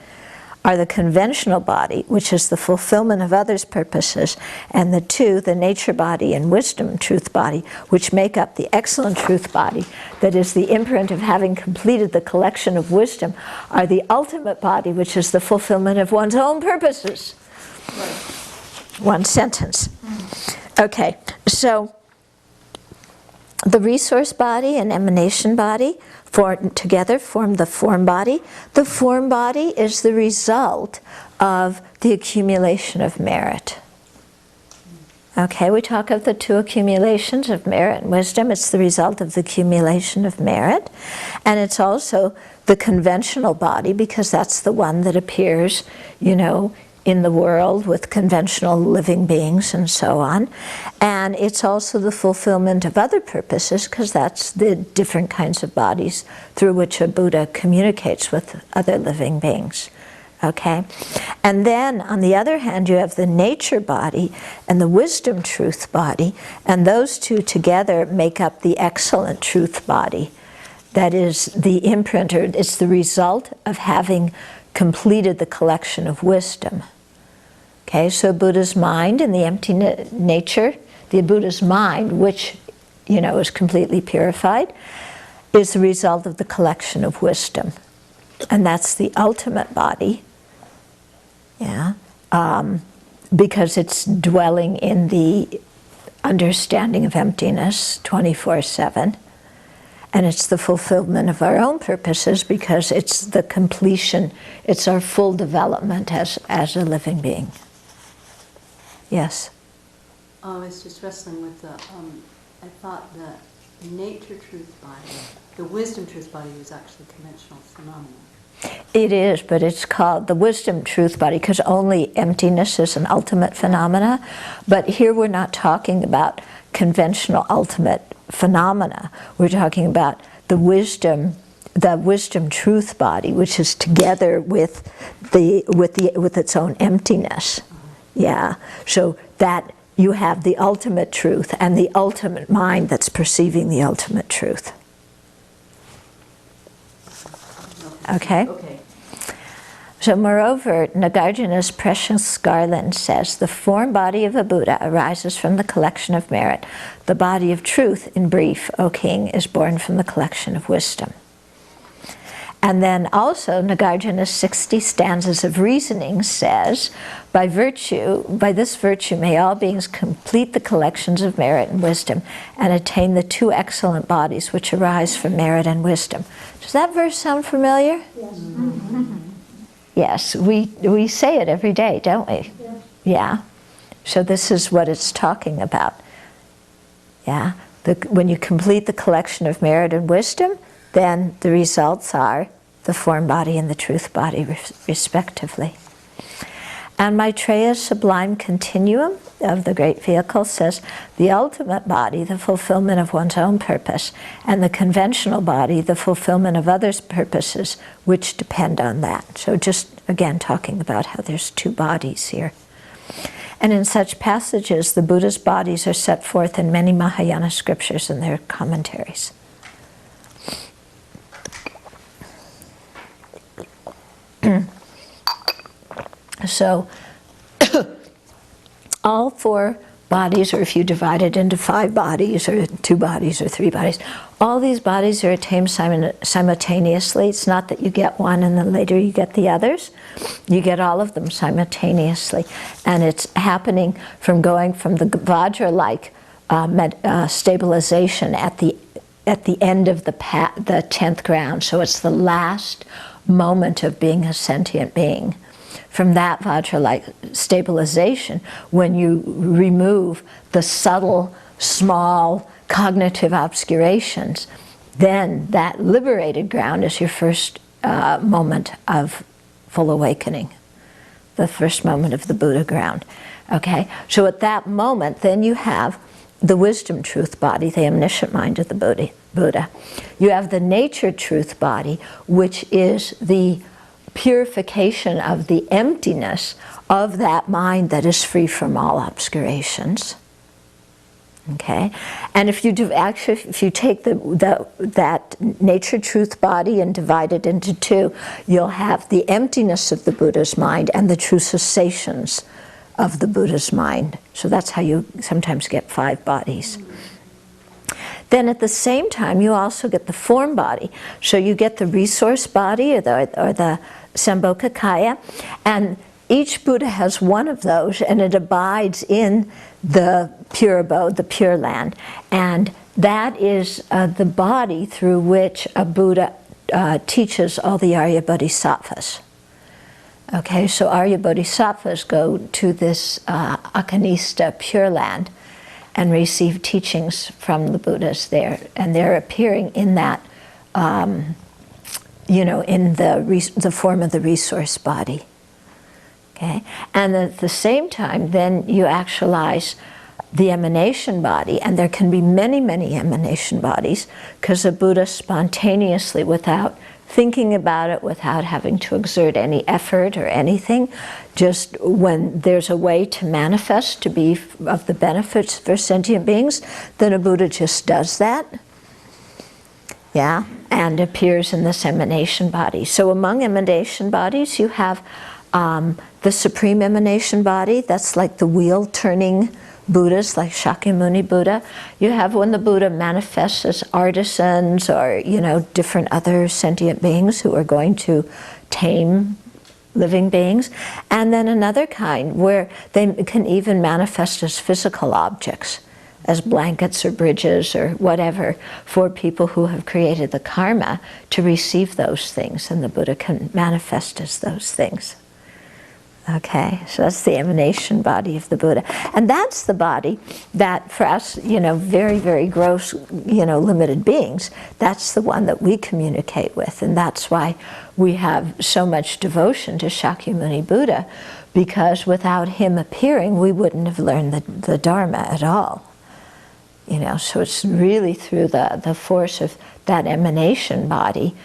are the conventional body, which is the fulfillment of others' purposes, and the two, the nature body and wisdom truth body, which make up the excellent truth body, that is the imprint of having completed the collection of wisdom, are the ultimate body, which is the fulfillment of one's own purposes. One sentence. Okay, so the resource body and emanation body together form the form body. The form body is the result of the accumulation of merit. Okay, we talk of the two accumulations of merit and wisdom. It's the result of the accumulation of merit. And it's also the conventional body, because that's the one that appears, you know, in the world with conventional living beings and so on. And it's also the fulfillment of other purposes, because that's the different kinds of bodies through which a Buddha communicates with other living beings. Okay? And then, on the other hand, you have the nature body and the wisdom truth body, and those two together make up the excellent truth body. That is the imprint, or it's the result of having completed the collection of wisdom. Okay, so Buddha's mind and the empty nature, the Buddha's mind, which, you know, is completely purified, is the result of the collection of wisdom. And that's the ultimate body, yeah, because it's dwelling in the understanding of emptiness 24/7. And it's the fulfillment of our own purposes, because it's the completion, it's our full development as a living being. Yes? I was just wrestling with the, I thought the nature truth body, the wisdom truth body was actually conventional phenomena. It is, but it's called the wisdom truth body, because only emptiness is an ultimate phenomena. But here we're not talking about conventional ultimate phenomena. We're talking about the wisdom truth body, which is together with its own emptiness. Yeah, so that you have the ultimate truth and the ultimate mind that's perceiving the ultimate truth. Okay? Okay. So moreover, Nagarjuna's precious garland says, the form body of a Buddha arises from the collection of merit. The body of truth, in brief, O king, is born from the collection of wisdom. And then also Nagarjuna's 60 stanzas of reasoning says, by this virtue may all beings complete the collections of merit and wisdom and attain the two excellent bodies which arise from merit and wisdom. Does that verse sound familiar? Yes. Mm-hmm. Yes, we say it every day, don't we? Yeah. Yeah. So this is what it's talking about. Yeah. When you complete the collection of merit and wisdom, then the results are the form body and the truth body, respectively. And Maitreya's sublime continuum of the great vehicle says, the ultimate body, the fulfillment of one's own purpose, and the conventional body, the fulfillment of others' purposes, which depend on that. So just, again, talking about how there's two bodies here. And in such passages, the Buddha's bodies are set forth in many Mahayana scriptures and their commentaries. So, all four bodies, or if you divide it into 5 bodies, or 2 bodies, or 3 bodies, all these bodies are attained simultaneously. It's not that you get one and then later you get the others. You get all of them simultaneously. And it's happening from going from the Vajra-like stabilization at the end of the 10th ground. So it's the last moment of being a sentient being. From that Vajra-like stabilization, when you remove the subtle, small cognitive obscurations, then that liberated ground is your first moment of full awakening, the first moment of the Buddha ground. Okay, so at that moment, then you have the wisdom truth body, the omniscient mind of the Buddha. You have the nature truth body, which is the purification of the emptiness of that mind that is free from all obscurations. Okay, and if you do actually, if you take that nature truth body and divide it into two, you'll have the emptiness of the Buddha's mind and the true cessations of the Buddha's mind. So that's how you sometimes get 5 bodies. Then at the same time, you also get the form body. So you get the resource body or the Sambhogakaya, and each Buddha has one of those, and it abides in the pure abode, the pure land. And that is the body through which a Buddha teaches all the Arya Bodhisattvas. Okay, so Arya Bodhisattvas go to this Akanista pure land and receive teachings from the Buddhas there. And they're appearing in that, you know, in the form of the resource body. Okay? And at the same time, then you actualize the emanation body, and there can be many, many emanation bodies, because the Buddha spontaneously, without thinking about it, without having to exert any effort or anything, just when there's a way to manifest to be of the benefits for sentient beings, then a Buddha just does that. Yeah, and appears in this emanation body. So among emanation bodies, you have the supreme emanation body, that's like the wheel-turning Buddhas, like Shakyamuni Buddha. You have when the Buddha manifests as artisans or, you know, different other sentient beings who are going to tame living beings. And then another kind where they can even manifest as physical objects, as blankets or bridges or whatever, for people who have created the karma to receive those things, and the Buddha can manifest as those things. Okay, so that's the emanation body of the Buddha. And that's the body that for us, you know, very, very gross, you know, limited beings, that's the one that we communicate with. And that's why we have so much devotion to Shakyamuni Buddha, because without him appearing, we wouldn't have learned the Dharma at all. You know, so it's really through the force of that emanation body,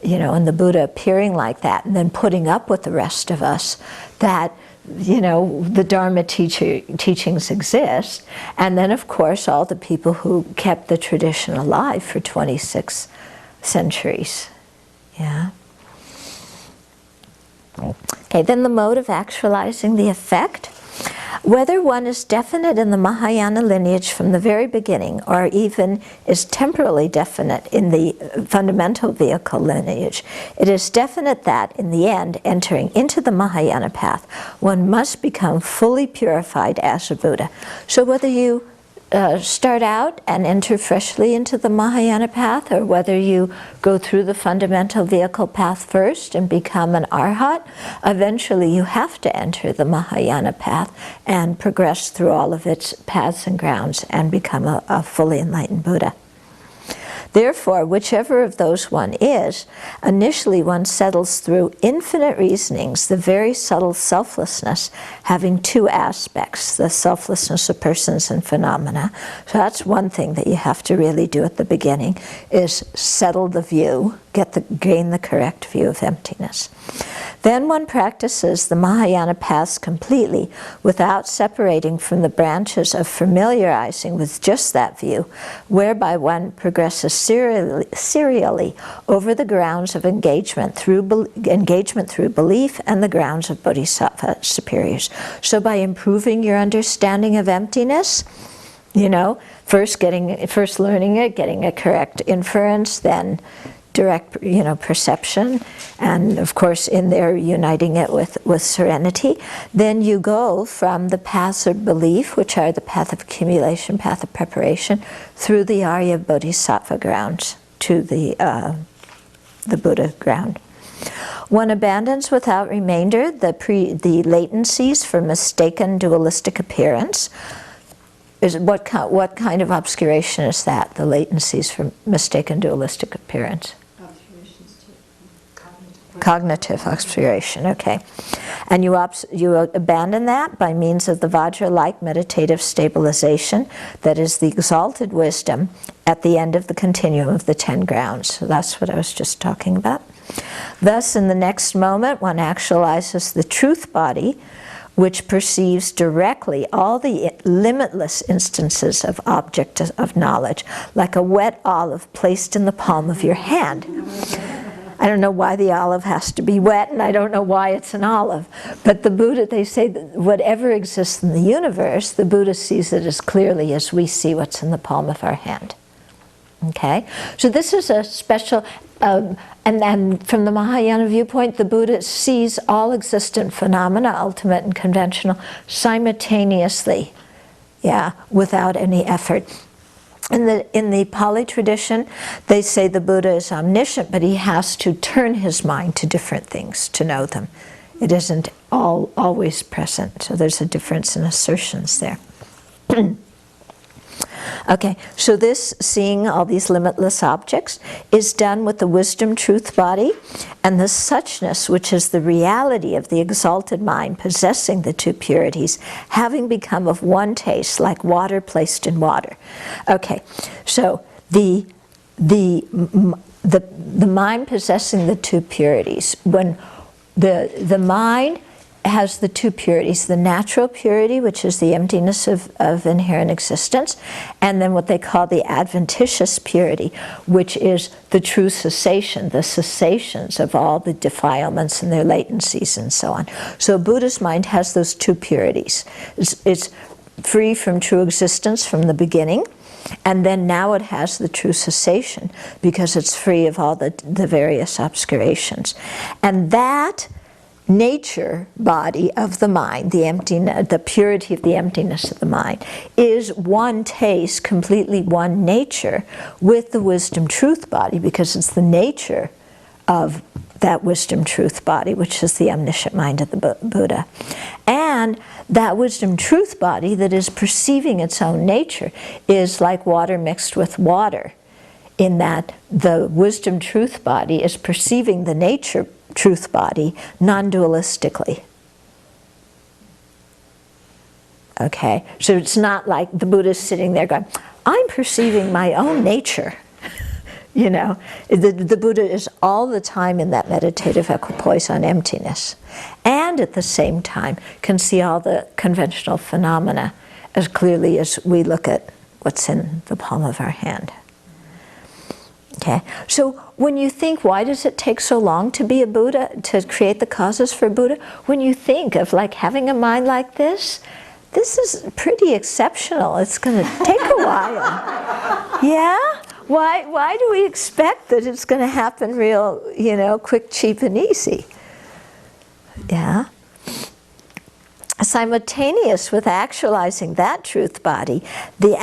you know, and the Buddha appearing like that, and then putting up with the rest of us, that, you know, the Dharma teachings exist. And then, of course, all the people who kept the tradition alive for 26 centuries. Yeah. Okay, then the mode of actualizing the effect. Whether one is definite in the Mahayana lineage from the very beginning, or even is temporally definite in the fundamental vehicle lineage, it is definite that, in the end, entering into the Mahayana path, one must become fully purified as a Buddha. So whether you start out and enter freshly into the Mahayana path, or whether you go through the fundamental vehicle path first and become an arhat, eventually you have to enter the Mahayana path and progress through all of its paths and grounds and become a fully enlightened Buddha. Therefore, whichever of those one is, initially one settles through infinite reasonings the very subtle selflessness, having 2 aspects, the selflessness of persons and phenomena. So that's one thing that you have to really do at the beginning, is settle the view, gain the correct view of emptiness. Then one practices the Mahayana paths completely without separating from the branches of familiarizing with just that view, whereby one progresses serially over the grounds of engagement through belief and the grounds of bodhisattva superiors. So by improving your understanding of emptiness, you know, first learning it, getting a correct inference, then direct, you know, perception, and of course in there uniting it with serenity, then you go from the paths of belief, which are the path of accumulation, path of preparation, through the Arya Bodhisattva grounds to the Buddha ground. One abandons without remainder the latencies for mistaken dualistic appearance. What kind of obscuration is that, the latencies for mistaken dualistic appearance? Cognitive obscuration, okay. And you abandon that by means of the Vajra-like meditative stabilization that is the exalted wisdom at the end of the continuum of the 10 grounds. So that's what I was just talking about. Thus, in the next moment, one actualizes the truth body, which perceives directly all the limitless instances of object of knowledge, like a wet olive placed in the palm of your hand. I don't know why the olive has to be wet, and I don't know why it's an olive. But the Buddha, they say that whatever exists in the universe, the Buddha sees it as clearly as we see what's in the palm of our hand. Okay? So this is a special, and then from the Mahayana viewpoint, the Buddha sees all existent phenomena, ultimate and conventional, simultaneously, without any effort. In the Pali tradition, they say the Buddha is omniscient, but he has to turn his mind to different things to know them. It isn't always present, so there's a difference in assertions there. Okay, so this, seeing all these limitless objects, is done with the wisdom truth body, and the suchness, which is the reality of the exalted mind possessing the two purities, having become of one taste, like water placed in water. Okay, so the mind possessing the two purities, when the mind has the two purities, the natural purity, which is the emptiness of inherent existence, and then what they call the adventitious purity, which is the true cessation, the cessations of all the defilements and their latencies and so on. So Buddha's mind has those two purities. It's free from true existence from the beginning, and then now it has the true cessation because it's free of all the various obscurations. And that nature body of the mind, the purity of the emptiness of the mind, is one taste, completely one nature with the wisdom truth body, because it's the nature of that wisdom truth body, which is the omniscient mind of the Buddha. And that wisdom truth body that is perceiving its own nature is like water mixed with water, in that the wisdom truth body is perceiving the nature truth body non-dualistically. Okay, so it's not like the Buddha's sitting there going, I'm perceiving my own nature. You know, the Buddha is all the time in that meditative equipoise on emptiness, and at the same time can see all the conventional phenomena as clearly as we look at what's in the palm of our hand. Okay, so when you think, why does it take so long to be a Buddha, to create the causes for Buddha? When you think of like having a mind like this is pretty exceptional. It's going to take a while. Yeah? Why do we expect that it's going to happen real, quick, cheap, and easy? Yeah? Simultaneous with actualizing that truth body, the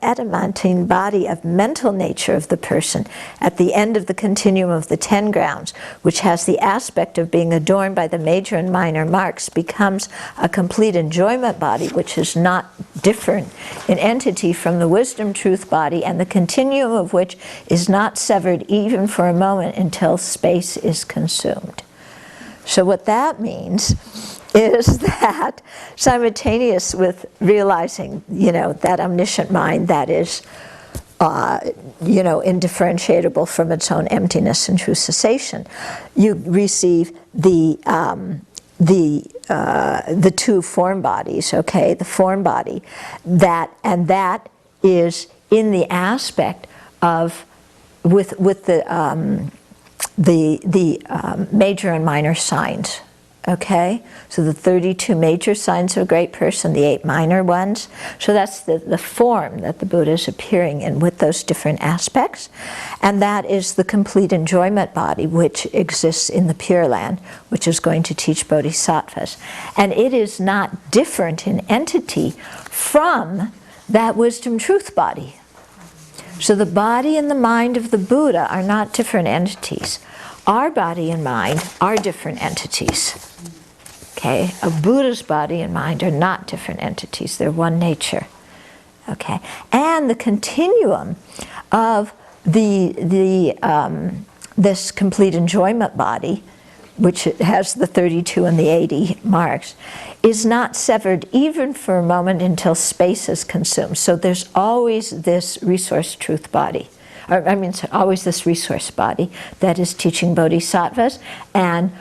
adamantine body of mental nature of the person at the end of the continuum of the 10 grounds, which has the aspect of being adorned by the major and minor marks, becomes a complete enjoyment body, which is not different in entity from the wisdom truth body, and the continuum of which is not severed even for a moment until space is consumed. So what that means is that simultaneous with realizing, that omniscient mind that is, indifferentiable from its own emptiness and true cessation, you receive the two form bodies, okay, the form body, that is in the aspect of, with the major and minor signs. Okay, so the 32 major signs of a great person, the 8 minor ones. So that's the form that the Buddha is appearing in with those different aspects. And that is the complete enjoyment body, which exists in the Pure Land, which is going to teach bodhisattvas. And it is not different in entity from that wisdom truth body. So the body and the mind of the Buddha are not different entities. Our body and mind are different entities. Okay, a Buddha's body and mind are not different entities. They're one nature. Okay, and the continuum of this complete enjoyment body, which has the 32 and the 80 marks, is not severed even for a moment until space is consumed. So there's always this resource truth body. Always this resource body that is teaching bodhisattvas, and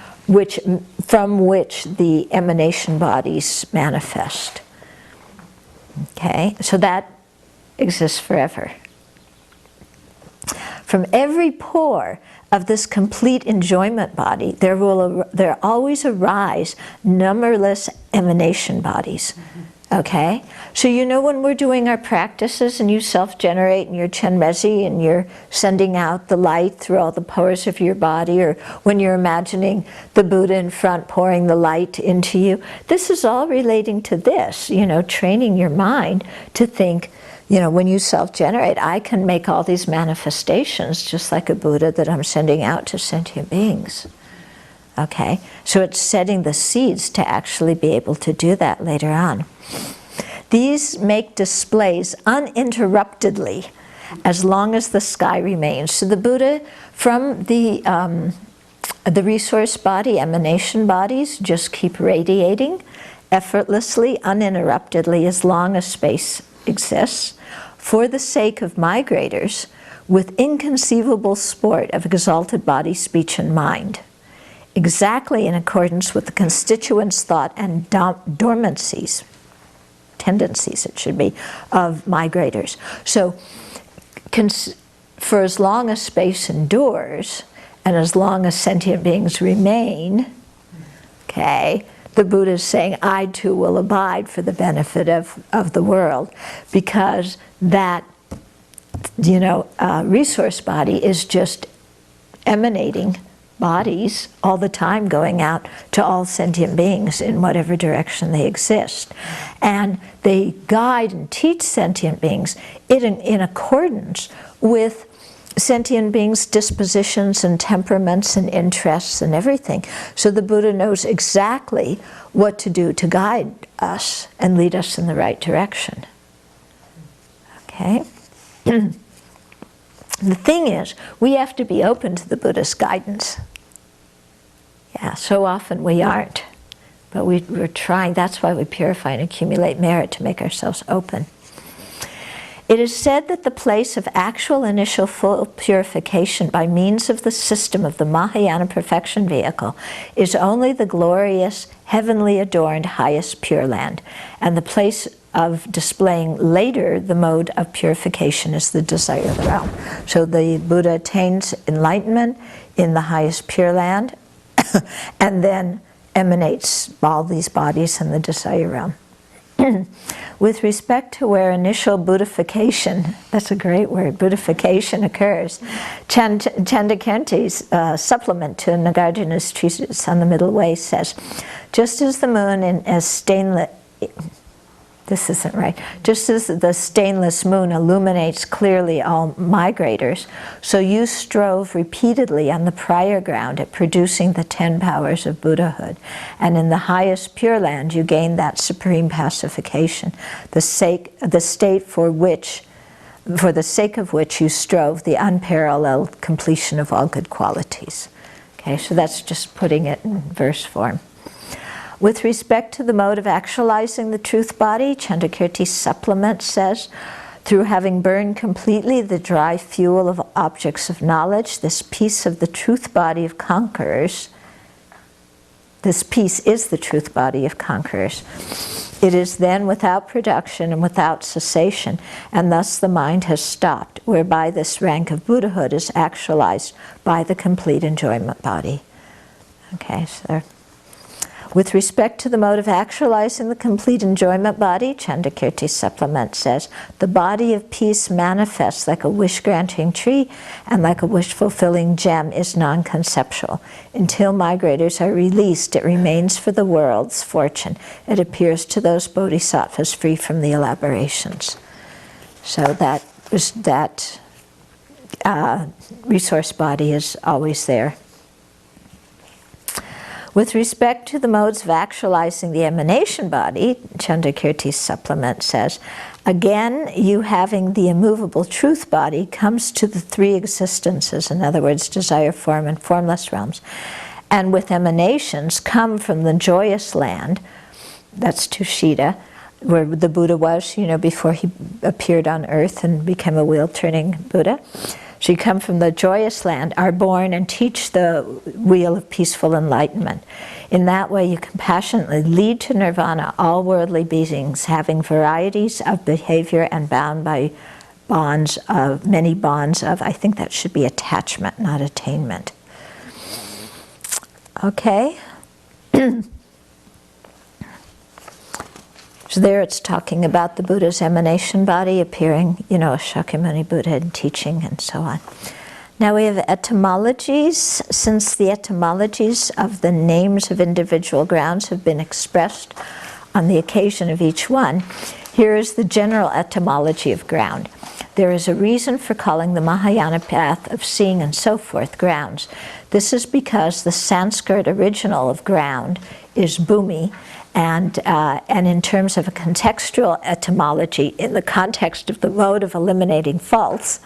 from which the emanation bodies manifest. Okay, so that exists forever. From every pore of this complete enjoyment body, there always arise numberless emanation bodies. Okay? So you know when we're doing our practices and you self-generate and you're Chenmezi and you're sending out the light through all the pores of your body, or when you're imagining the Buddha in front pouring the light into you, this is all relating to this, you know, training your mind to think, you know, when you self-generate, I can make all these manifestations just like a Buddha that I'm sending out to sentient beings. Okay? So it's setting the seeds to actually be able to do that later on. These make displays uninterruptedly as long as the sky remains. So the Buddha, from the resource body, emanation bodies, just keep radiating effortlessly, uninterruptedly, as long as space exists, for the sake of migrators, with inconceivable sport of exalted body, speech, and mind, exactly in accordance with the constituents' thought and dormancies, tendencies it should be, of migrators. So for as long as space endures, and as long as sentient beings remain, okay, the Buddha is saying, I too will abide for the benefit of the world, because that, you know, resource body is just emanating bodies all the time, going out to all sentient beings in whatever direction they exist. And they guide and teach sentient beings in accordance with sentient beings' dispositions and temperaments and interests and everything. So the Buddha knows exactly what to do to guide us and lead us in the right direction. Okay? The thing is, we have to be open to the Buddha's guidance. Yeah, so often we aren't. But we're trying. That's why we purify and accumulate merit, to make ourselves open. It is said that the place of actual initial full purification by means of the system of the Mahayana perfection vehicle is only the glorious, heavenly adorned highest Pure Land, and the place of displaying later the mode of purification is the desire of the realm. So the Buddha attains enlightenment in the highest Pure Land and then emanates all these bodies in the desire realm. With respect to where initial Buddhification, that's a great word, Buddhification occurs, Chandakirti's supplement to Nagarjuna's treatise on the Middle Way says, just as the moon is stainless, this isn't right, just as the stainless moon illuminates clearly all migrators, so you strove repeatedly on the prior ground at producing the 10 powers of Buddhahood, and in the highest Pure Land you gained that supreme pacification, the state for the sake of which you strove the unparalleled completion of all good qualities. Okay, so that's just putting it in verse form. With respect to the mode of actualizing the truth body, Chandakirti's supplement says, through having burned completely the dry fuel of objects of knowledge, this piece of the truth body of conquerors, this piece is the truth body of conquerors. It is then without production and without cessation, and thus the mind has stopped, whereby this rank of Buddhahood is actualized by the complete enjoyment body. Okay, so with respect to the mode of actualizing the complete enjoyment body, Chandakirti's supplement says, the body of peace manifests like a wish-granting tree and like a wish-fulfilling gem is non-conceptual. Until migrators are released, it remains for the world's fortune. It appears to those bodhisattvas free from the elaborations. So that resource body is always there. With respect to the modes of actualizing the emanation body, Chandakirti's supplement says, again, you having the immovable truth body comes to the 3 existences, in other words, desire, form, and formless realms, and with emanations come from the joyous land, that's Tushita, where the Buddha was, before he appeared on earth and became a wheel-turning Buddha. So you come from the joyous land, are born and teach the wheel of peaceful enlightenment. In that way you compassionately lead to nirvana all worldly beings having varieties of behavior and bound by many bonds of, I think that should be attachment, not attainment. Okay. So there it's talking about the Buddha's emanation body appearing, a Shakyamuni Buddha and teaching and so on. Now we have etymologies. Since the etymologies of the names of individual grounds have been expressed on the occasion of each one, here is the general etymology of ground. There is a reason for calling the Mahayana path of seeing and so forth grounds. This is because the Sanskrit original of ground is bhumi, and in terms of a contextual etymology, in the context of the mode of eliminating faults,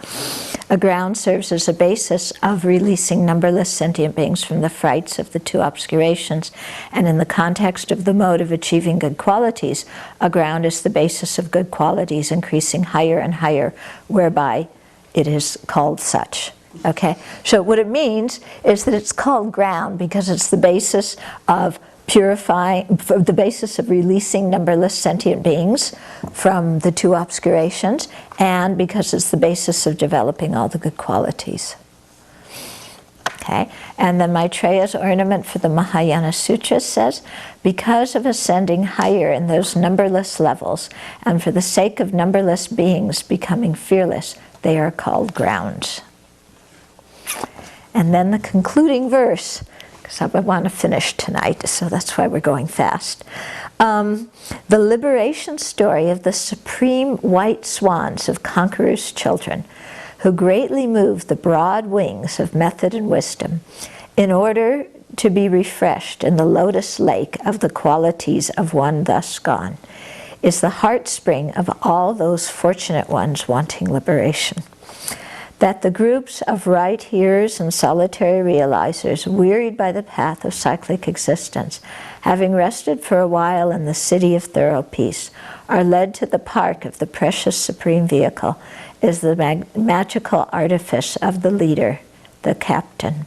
a ground serves as a basis of releasing numberless sentient beings from the frights of the two obscurations, and in the context of the mode of achieving good qualities, a ground is the basis of good qualities increasing higher and higher, whereby it is called such. Okay, so what it means is that it's called ground because it's the basis of purifying, the basis of releasing numberless sentient beings from the two obscurations, and because it's the basis of developing all the good qualities. Okay, and then Maitreya's ornament for the Mahayana Sutra says, because of ascending higher in those numberless levels, and for the sake of numberless beings becoming fearless, they are called grounds. And then the concluding verse, because I want to finish tonight, so that's why we're going fast. The liberation story of the supreme white swans of Conqueror's children, who greatly moved the broad wings of method and wisdom in order to be refreshed in the lotus lake of the qualities of one thus gone, is the heartspring of all those fortunate ones wanting liberation. That the groups of right hearers and solitary realizers, wearied by the path of cyclic existence, having rested for a while in the city of thorough peace, are led to the park of the precious supreme vehicle, is the magical artifice of the leader, the captain.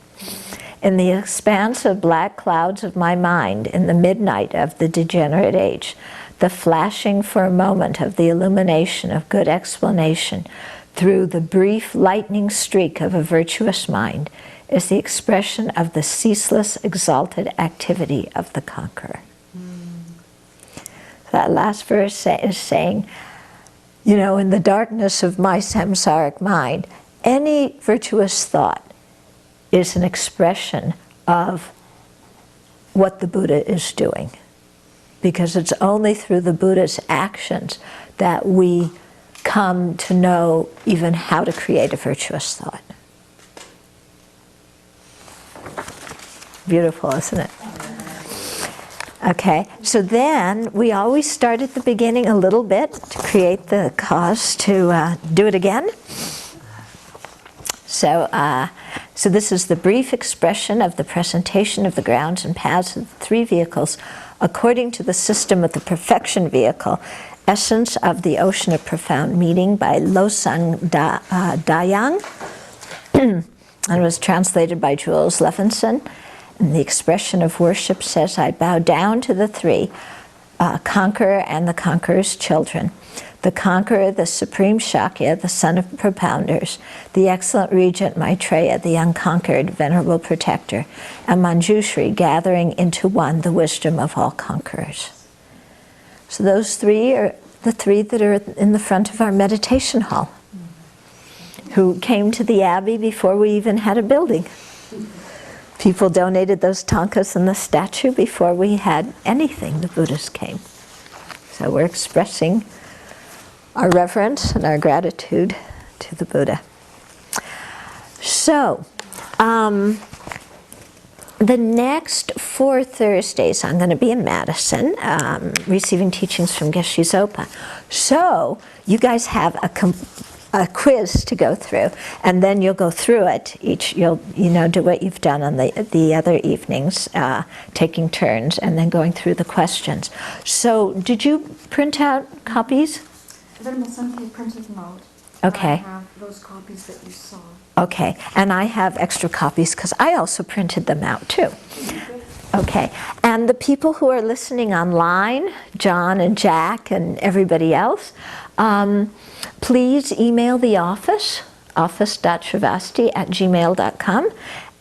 In the expanse of black clouds of my mind, in the midnight of the degenerate age, the flashing for a moment of the illumination of good explanation through the brief lightning streak of a virtuous mind is the expression of the ceaseless exalted activity of the conqueror. That last verse is saying, in the darkness of my samsaric mind, any virtuous thought is an expression of what the Buddha is doing. Because it's only through the Buddha's actions that we come to know even how to create a virtuous thought. Beautiful, isn't it? Okay, so then we always start at the beginning a little bit to create the cause to do it again. So this is the brief expression of the presentation of the grounds and paths of the three vehicles according to the system of the perfection vehicle, Essence of the Ocean of Profound Meaning by Losang Dayang, and was translated by Jules Levinson. And the expression of worship says, I bow down to the three, conqueror and the conqueror's children. The conqueror, the supreme Shakya, the son of propounders, the excellent regent Maitreya, the unconquered venerable protector, and Manjushri, gathering into one the wisdom of all conquerors. So those three are the three that are in the front of our meditation hall, who came to the Abbey before we even had a building. People donated those tankas and the statue before we had anything. The Buddhas came. So we're expressing our reverence and our gratitude to the Buddha. So, the next 4 Thursdays, I'm going to be in Madison, receiving teachings from Geshe Zopa. So, you guys have a quiz to go through, and then you'll go through it. You'll do what you've done on the other evenings, taking turns, and then going through the questions. So, did you print out copies? Then my son printed them out. Okay. I have those copies that you saw. Okay, and I have extra copies because I also printed them out too. Okay, and the people who are listening online, John and Jack and everybody else, please email the office, office.sravasti@gmail.com,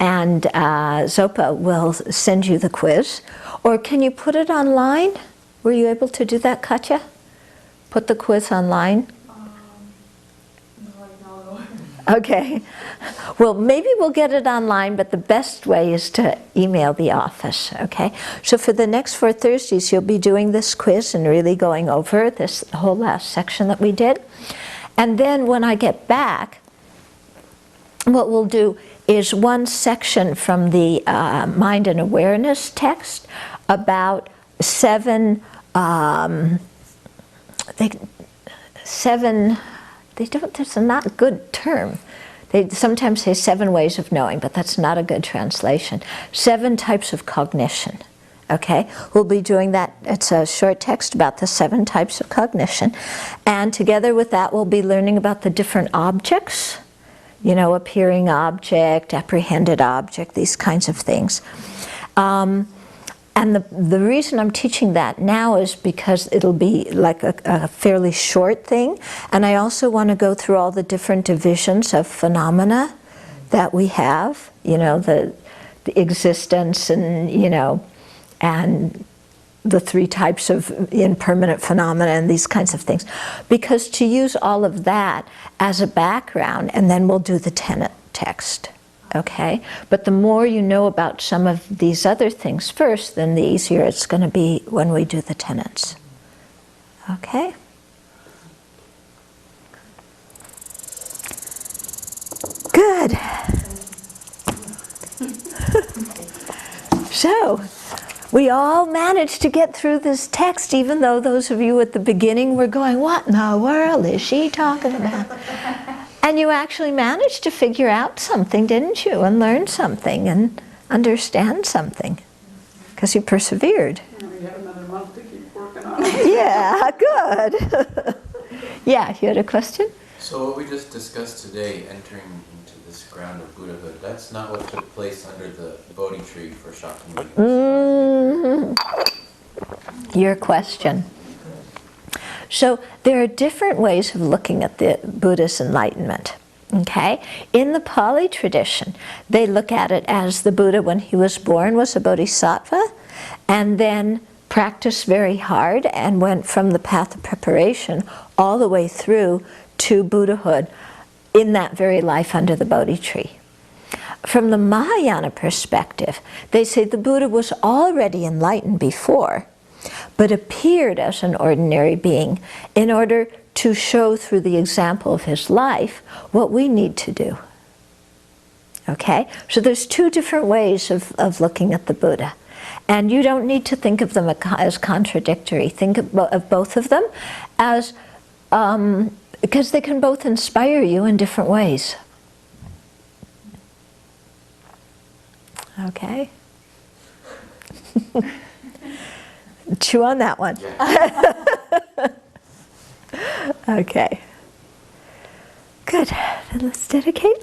and Zopa will send you the quiz. Or can you put it online? Were you able to do that, Katya? Put the quiz online? Okay. Well, maybe we'll get it online, but the best way is to email the office, okay? So for the next 4 Thursdays, you'll be doing this quiz and really going over this whole last section that we did. And then when I get back, what we'll do is one section from the Mind and Awareness text about 7, that's a not good term. They sometimes say 7 ways of knowing, but that's not a good translation. 7 types of cognition, okay? We'll be doing that. It's a short text about the 7 types of cognition. And together with that, we'll be learning about the different objects, appearing object, apprehended object, these kinds of things. And the reason I'm teaching that now is because it'll be like a fairly short thing. And I also want to go through all the different divisions of phenomena that we have, the existence and, and the 3 types of impermanent phenomena and these kinds of things. Because to use all of that as a background, and then we'll do the tenet text. Okay, but the more you know about some of these other things first, then the easier it's going to be when we do the tenets. Okay? Good. So, we all managed to get through this text, even though those of you at the beginning were going, what in the world is she talking about? And you actually managed to figure out something, didn't you? And learn something and understand something. Because you persevered. We have another month to keep working on it. Yeah, good. Yeah, you had a question? So what we just discussed today, entering into this ground of Buddhahood, that's not what took place under the Bodhi tree for Shakyamuni. Your question. So there are different ways of looking at the Buddha's enlightenment. Okay? In the Pali tradition, they look at it as the Buddha, when he was born, was a bodhisattva, and then practiced very hard and went from the path of preparation all the way through to Buddhahood in that very life under the Bodhi tree. From the Mahayana perspective, they say the Buddha was already enlightened before, but appeared as an ordinary being in order to show through the example of his life what we need to do. Okay? So there's 2 different ways of looking at the Buddha. And you don't need to think of them as contradictory. Think of both of them as, because they can both inspire you in different ways. Okay? Chew on that one. Yeah. Okay. Good. Then let's dedicate.